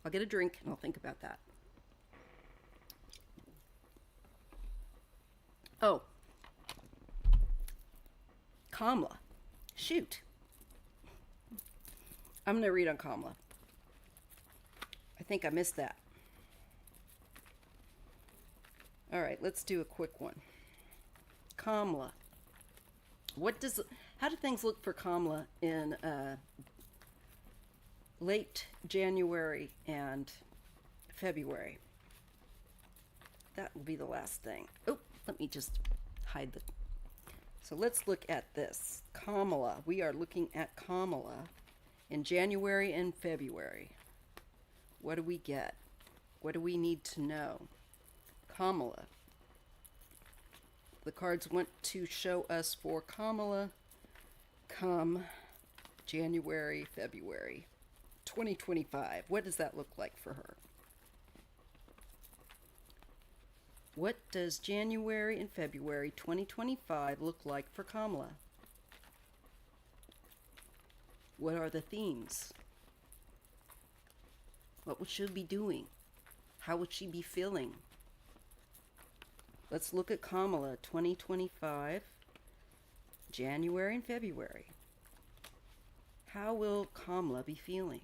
I'll get a drink and I'll think about that. Oh. Kamala. Shoot. I'm going to read on Kamala. I think I missed that. All right, let's do a quick one. Kamala. How do things look for Kamala in late January and February? That will be the last thing. Oh, let me just hide the... So let's look at this. Kamala. We are looking at Kamala in January and February. What do we get? What do we need to know? Kamala. The cards want to show us for Kamala come January, February 2025. What does that look like for her? What does January and February 2025 look like for Kamala? What are the themes? What would she be doing? How would she be feeling? Let's look at Kamala 2025, January and February. How will Kamala be feeling?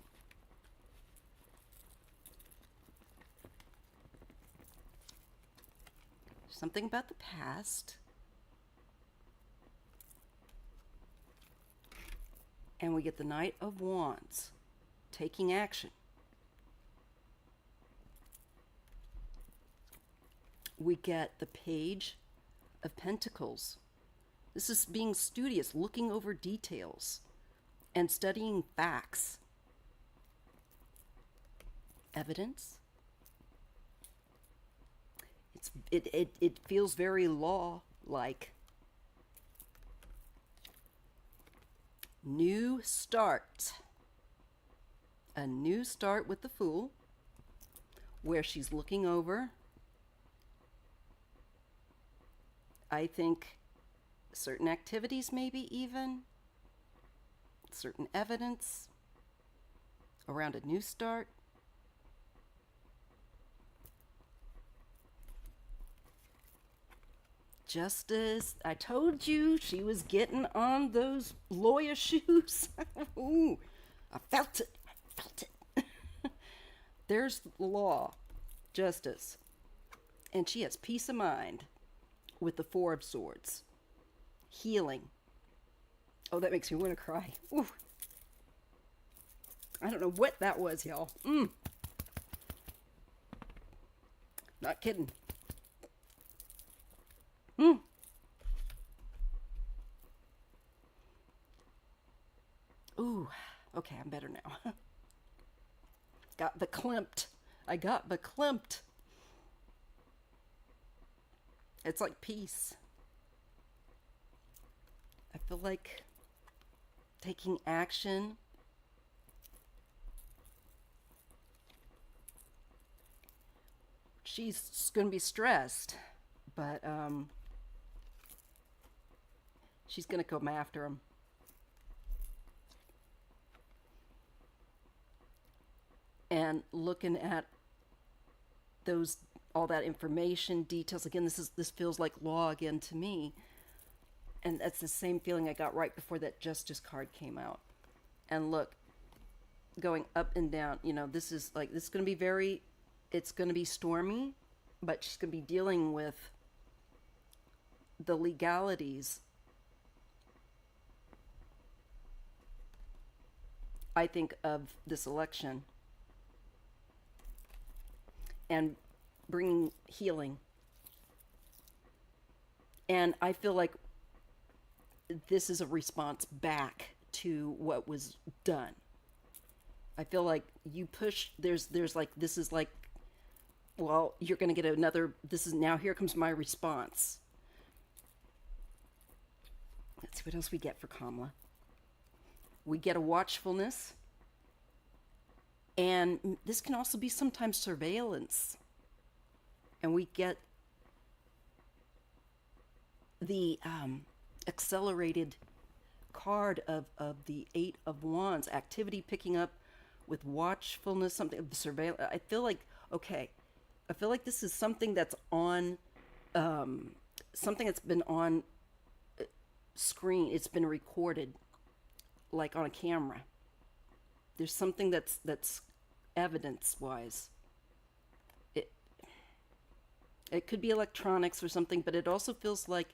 Something about the past. And we get the Knight of Wands, taking action. We get the Page of Pentacles. This is being studious, looking over details and studying facts. evidence. It feels very law-like. New start. A new start with the Fool, where she's looking over, I think, certain activities, maybe even certain evidence around a new start. Justice, I told you she was getting on those lawyer shoes. Ooh, I felt it. I felt it. There's law, justice, and she has peace of mind with the Four of Swords. Healing. Oh, that makes me want to cry. Ooh. I don't know what that was, y'all. Not kidding. Ooh, okay, I'm better now. Got verklempt. I got verklempt. It's like peace. I feel like taking action. She's going to be stressed, but she's going to come after him. And looking at those, all that information, details, again, this feels like law again to me. And that's the same feeling I got right before that Justice card came out. And look, going up and down, you know, this is going to be very, it's going to be stormy, but she's going to be dealing with the legalities, I think, of this election. And bringing healing. And I feel like this is a response back to what was done. I feel like you push, there's like, this is like, well, you're going to get another, this is now, here comes my response. Let's see what else we get for Kamala. We get a watchfulness. And this can also be sometimes surveillance. And we get the accelerated card of the Eight of Wands. Activity picking up with watchfulness, something of the surveillance. I feel like, okay, I feel like this is something that's on, something that's been on screen. It's been recorded, like on a camera. There's something that's evidence-wise. It could be electronics or something, but it also feels like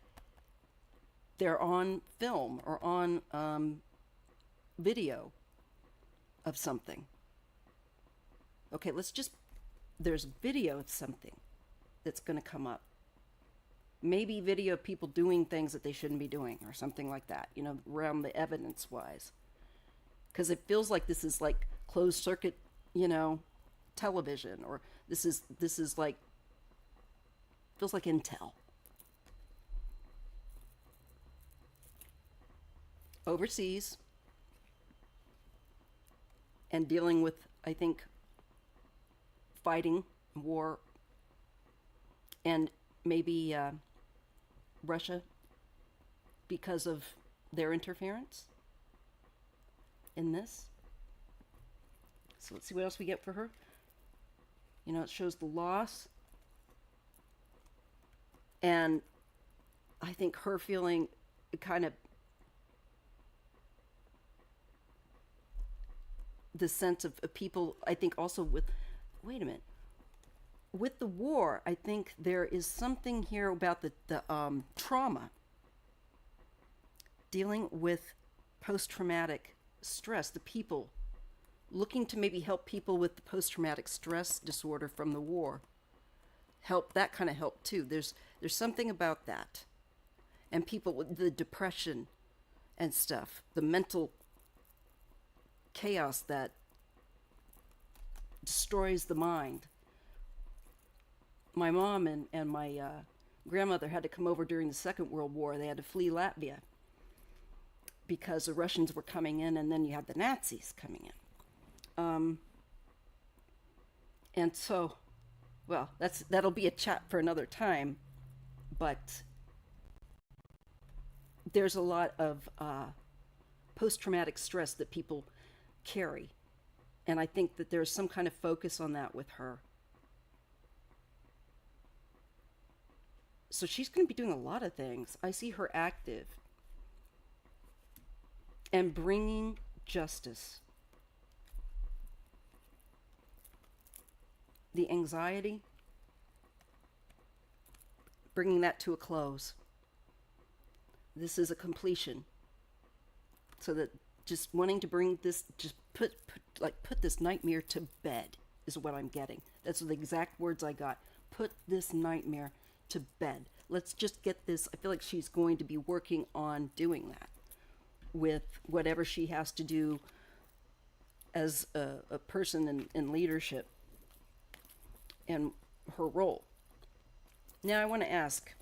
they're on film or on video of something. Okay, there's video of something that's going to come up. Maybe video of people doing things that they shouldn't be doing or something like that, you know, around the evidence-wise. Because it feels like this is like closed circuit, you know, television, or this is like, feels like intel. Overseas. And dealing with, I think, fighting, war, and maybe Russia because of their interference in this. So let's see what else we get for her. You know, it shows the loss. And I think her feeling kind of the sense of people, I think also with, wait a minute, with the war, I think there is something here about the trauma, dealing with post-traumatic stress, the people looking to maybe help people with the post-traumatic stress disorder from the war. Help, that kind of help too. There's something about that. And people with the depression and stuff, the mental chaos that destroys the mind. My mom and my grandmother had to come over during the Second World War. They had to flee Latvia because the Russians were coming in, and then you had the Nazis coming in. And so, well, that'll be a chat for another time. But there's a lot of post-traumatic stress that people carry, and I think that there's some kind of focus on that with her. So she's going to be doing a lot of things. I see her active and bringing justice. The anxiety, bringing that to a close. This is a completion. So that just wanting to bring this, just put this nightmare to bed is what I'm getting. That's the exact words I got. Put this nightmare to bed. Let's just get this. I feel like she's going to be working on doing that with whatever she has to do as a person in leadership and her role. Now I want to ask,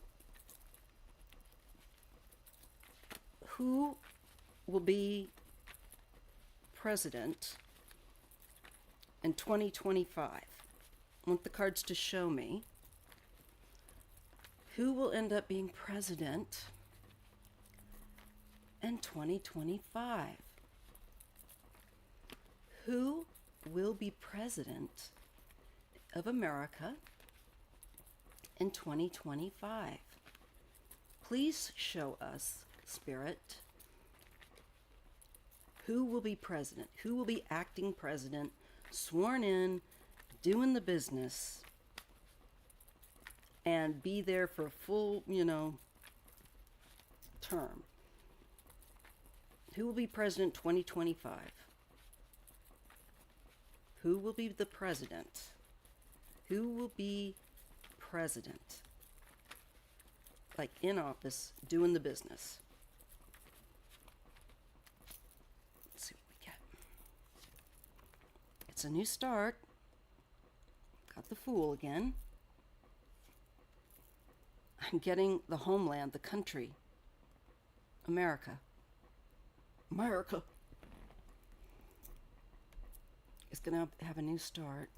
who will be president in 2025? I want the cards to show me who will end up being president in 2025. Who will be president of America in 2025? Please show us, Spirit, who will be president, who will be acting president, sworn in, doing the business, and be there for a full, term. Who will be president 2025? Who will be the president? Who will be president? Like in office, doing the business. Let's see what we get. It's a new start. Got the Fool again. I'm getting the homeland, the country. America. America is going to have a new start.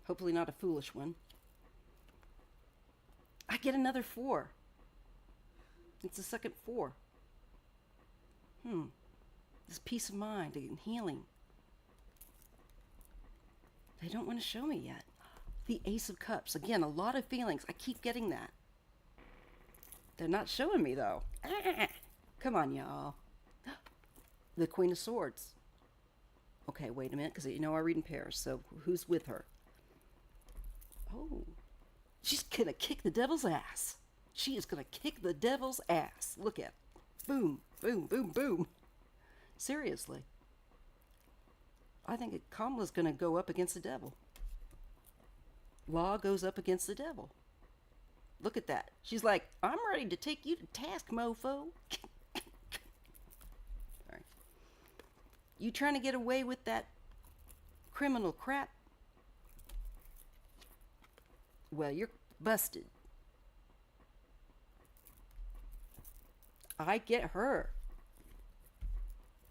Hopefully not a foolish one. I get another 4. It's the second 4. This peace of mind and healing. They don't want to show me yet. The Ace of Cups. Again, a lot of feelings. I keep getting that. They're not showing me, though. Come on, y'all. The Queen of Swords. Okay, wait a minute, because I read in pairs. So who's with her? Oh, she's going to kick the devil's ass. She is going to kick the devil's ass. Look at it. Boom, boom, boom, boom. Seriously. I think Kamala's going to go up against the devil. Law goes up against the devil. Look at that. She's like, I'm ready to take you to task, mofo. Sorry. You trying to get away with that criminal crap? Well, you're busted. I get her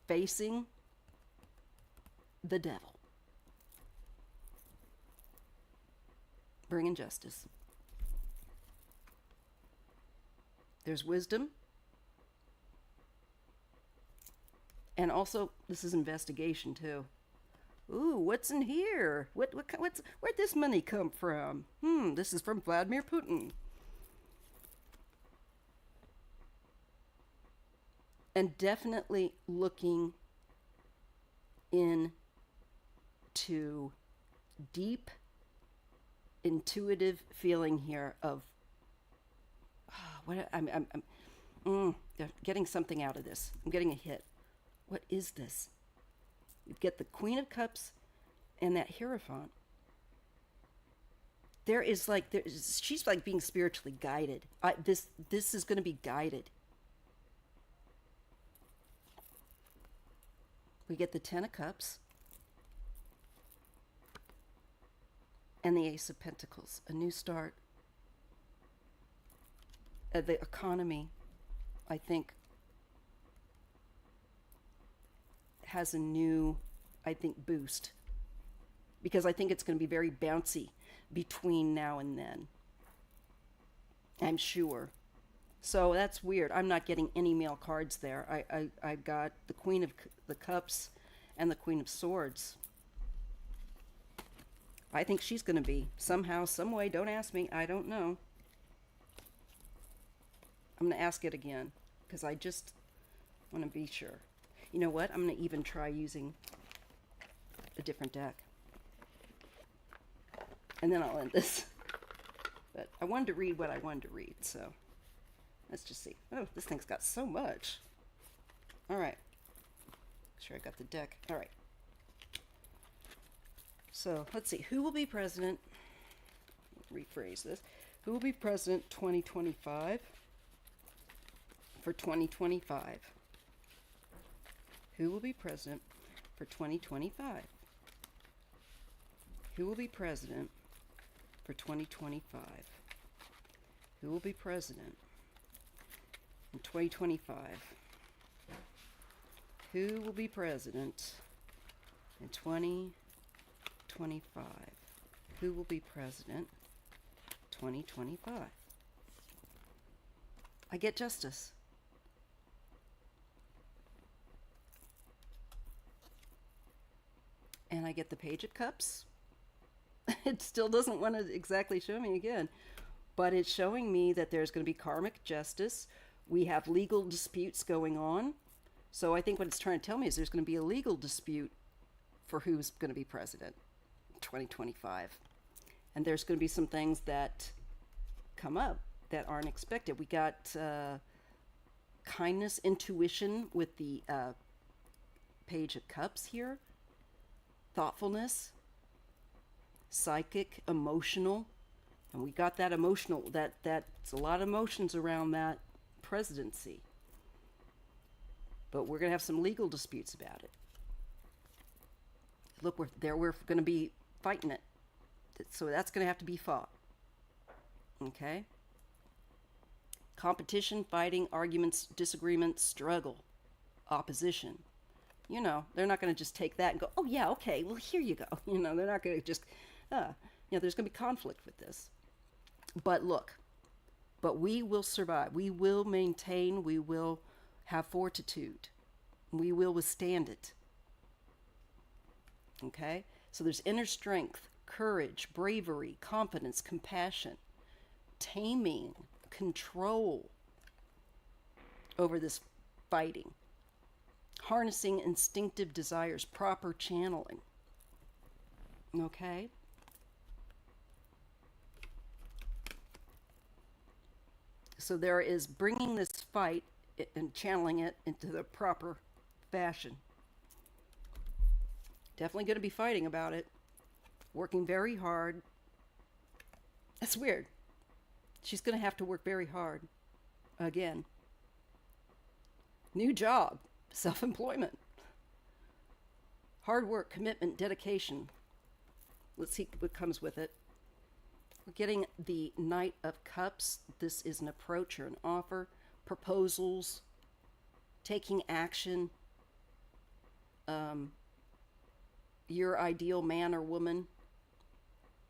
facing the devil. Bringing justice. There's wisdom. And also, this is investigation too. Ooh, what's in here? Where'd this money come from? This is from Vladimir Putin. And definitely looking into deep, intuitive feeling here of I'm getting something out of this. I'm getting a hit. What is this? You get the Queen of Cups and that Hierophant. She's like being spiritually guided. This is going to be guided. We get the Ten of Cups. and the Ace of Pentacles. A new start. The economy, I think, has a new, boost. Because I think it's going to be very bouncy between now and then. I'm sure. So that's weird. I'm not getting any male cards there. I got the Queen of the Cups and the Queen of Swords. I think she's going to be somehow, some way. Don't ask me. I don't know. I'm going to ask it again because I just want to be sure. You know what? I'm going to even try using a different deck. And then I'll end this. But I wanted to read what I wanted to read, so let's just see. Oh, this thing's got so much. All right. Make sure I got the deck. All right. So let's see. Who will be president? Rephrase this. Who will be president 2025? For 2025. Who will be president for 2025? Who will be president for 2025? Who will be president in 2025? Who will be president in 2025? Who will be president 2025? I get justice. And I get the Page of Cups. It still doesn't want to exactly show me again, but it's showing me that there's going to be karmic justice. We have legal disputes going on. So I think what it's trying to tell me is there's going to be a legal dispute for who's going to be president in 2025. And there's going to be some things that come up that aren't expected. We got kindness, intuition with the Page of Cups here. Thoughtfulness, psychic, emotional, and we got that emotional, that's a lot of emotions around that presidency. But we're going to have some legal disputes about it. Look, we're going to be fighting it. So that's going to have to be fought. Okay? Competition, fighting, arguments, disagreements, struggle, opposition. You know, they're not going to just take that and go, oh, yeah, okay, well, here you go. You know, they're not going to just, there's going to be conflict with this. But look, we will survive. We will maintain. We will have fortitude. We will withstand it. Okay? So there's inner strength, courage, bravery, confidence, compassion, taming, control over this fighting. Harnessing instinctive desires, proper channeling. Okay? So there is bringing this fight and channeling it into the proper fashion. Definitely going to be fighting about it. Working very hard. That's weird. She's going to have to work very hard. Again. New job. Self-employment. Hard work, commitment, dedication. Let's see what comes with it. We're getting the Knight of Cups. This is an approach or an offer. Proposals. Taking action. Your ideal man or woman.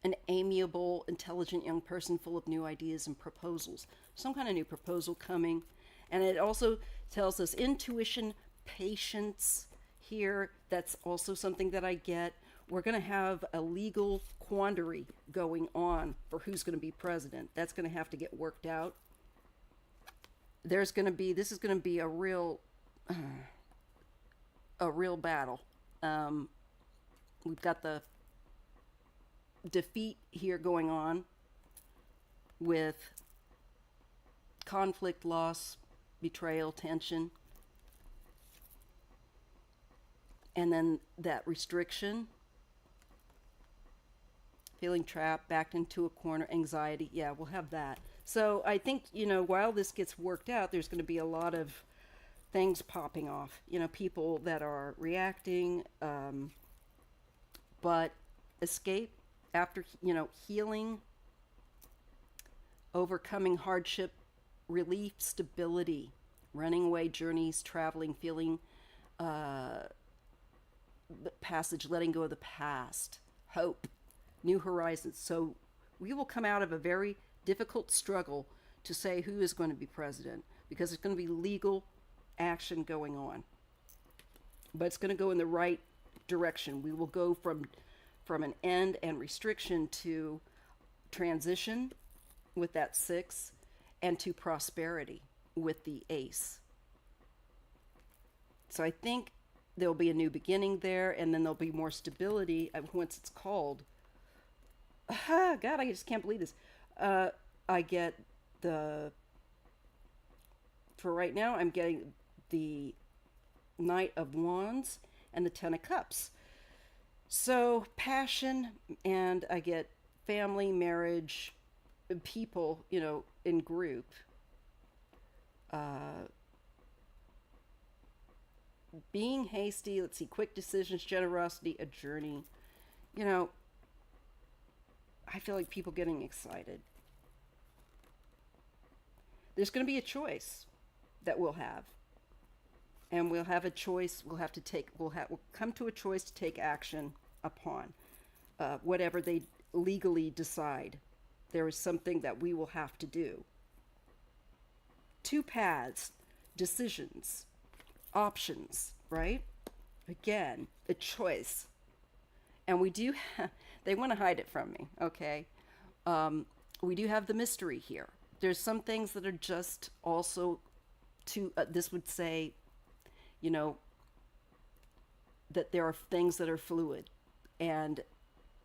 An amiable, intelligent young person full of new ideas and proposals. Some kind of new proposal coming. And it also tells us intuition, patience here. That's also something that I get. We're going to have a legal quandary going on for who's going to be president. That's going to have to get worked out. This is going to be a real battle. We've got the defeat here going on with conflict, loss, betrayal, tension. And then that restriction, feeling trapped, backed into a corner, anxiety. Yeah, we'll have that. So I think, while this gets worked out, there's going to be a lot of things popping off. People that are reacting, but escape after, healing, overcoming hardship, relief, stability, running away journeys, traveling, feeling passage, letting go of the past, hope, new horizons. So we will come out of a very difficult struggle to say who is going to be president, because it's going to be legal action going on. But it's going to go in the right direction. We will go from an end and restriction to transition with that 6, and to prosperity with the ace. So I think there'll be a new beginning there, and then there'll be more stability once it's called. God, I just can't believe this. I get for right now, I'm getting the Knight of Wands and the Ten of Cups. So passion, and I get family, marriage, people, in group. Being hasty, let's see, quick decisions, generosity, a journey. I feel like people getting excited. There's going to be a choice that we'll have. And we'll have a choice, we'll come to a choice to take action upon whatever they legally decide. There is something that we will have to do. 2 paths, decisions, options, right? Again, a choice. And we do they want to hide it from me, okay? We do have the mystery here. There's some things that are just also this would say, that there are things that are fluid and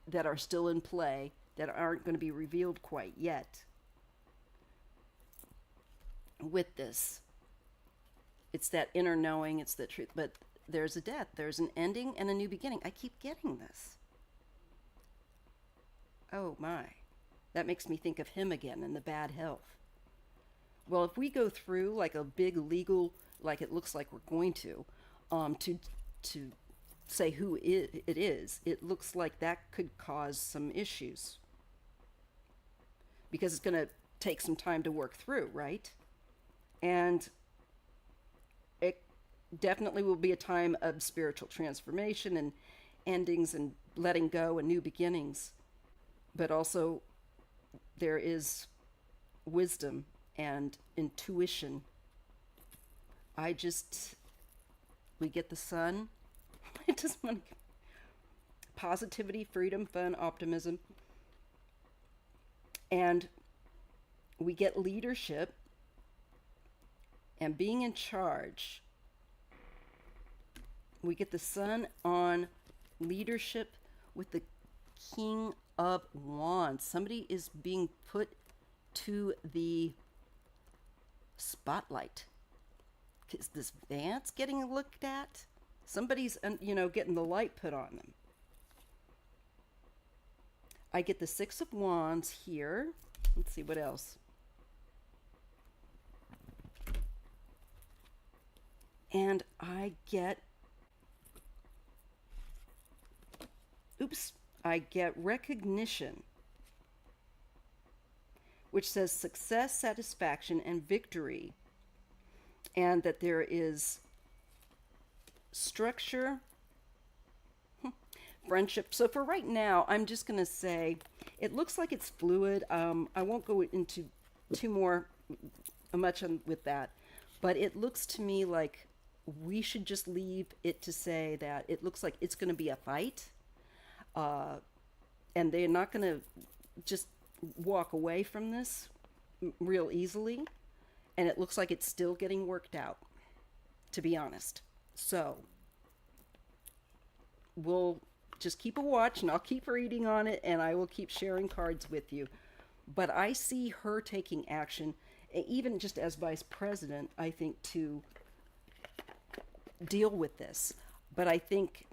that are still in play that aren't going to be revealed quite yet. With this, it's that inner knowing, it's the truth, but there's a death, there's an ending and a new beginning. I keep getting this. Oh my, that makes me think of him again and the bad health. Well, if we go through like a big legal, like it looks like we're going to say who it is, it looks like that could cause some issues, because it's going to take some time to work through, right? And it definitely will be a time of spiritual transformation and endings and letting go and new beginnings. But also there is wisdom and intuition. We get the sun. I just want positivity, freedom, fun, optimism. And we get leadership and being in charge. We get the sun on leadership with the King of Wands. Somebody is being put to the spotlight. Is this Vance getting looked at? Somebody's, getting the light put on them. I get the 6 of Wands here. Let's see what else. And I get recognition, which says success, satisfaction, and victory, and that there is structure, friendship. So for right now, I'm just going to say it looks like it's fluid. I won't go into much with that, but it looks to me like we should just leave it to say that it looks like it's going to be a fight, and they're not going to just walk away from this real easily, and it looks like it's still getting worked out, to be honest. So we'll just keep a watch, and I'll keep reading on it, and I will keep sharing cards with you. But I see her taking action, even just as vice president, I think, to deal with this. But I think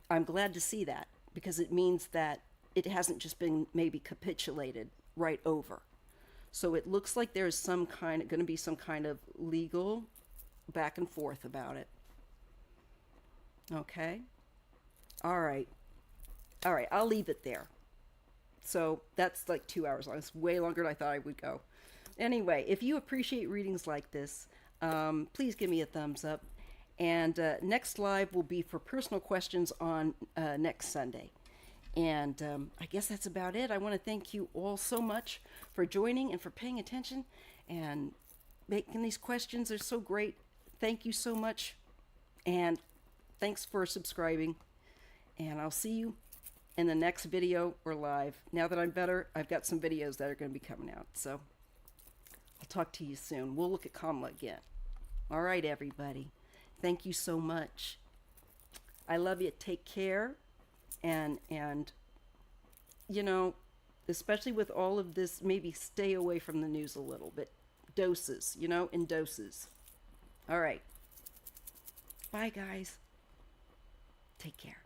I'm glad to see that, because it means that it hasn't just been maybe capitulated right over. So it looks like there's going to be some kind of legal back and forth about it. Okay. All right. All right, I'll leave it there. So that's like 2 hours long. It's way longer than I thought I would go. Anyway, if you appreciate readings like this, please give me a thumbs up. And next live will be for personal questions on next Sunday. And I guess that's about it. I want to thank you all so much for joining and for paying attention and making these questions. They're so great. Thank you so much. And thanks for subscribing. And I'll see you in the next video or live. Now that I'm better, I've got some videos that are going to be coming out. So I'll talk to you soon. We'll look at Kamala again. All right, everybody. Thank you so much. I love you. Take care. And you know, especially with all of this, maybe stay away from the news a little bit. Doses, you know, in doses. All right. Bye, guys. Take care.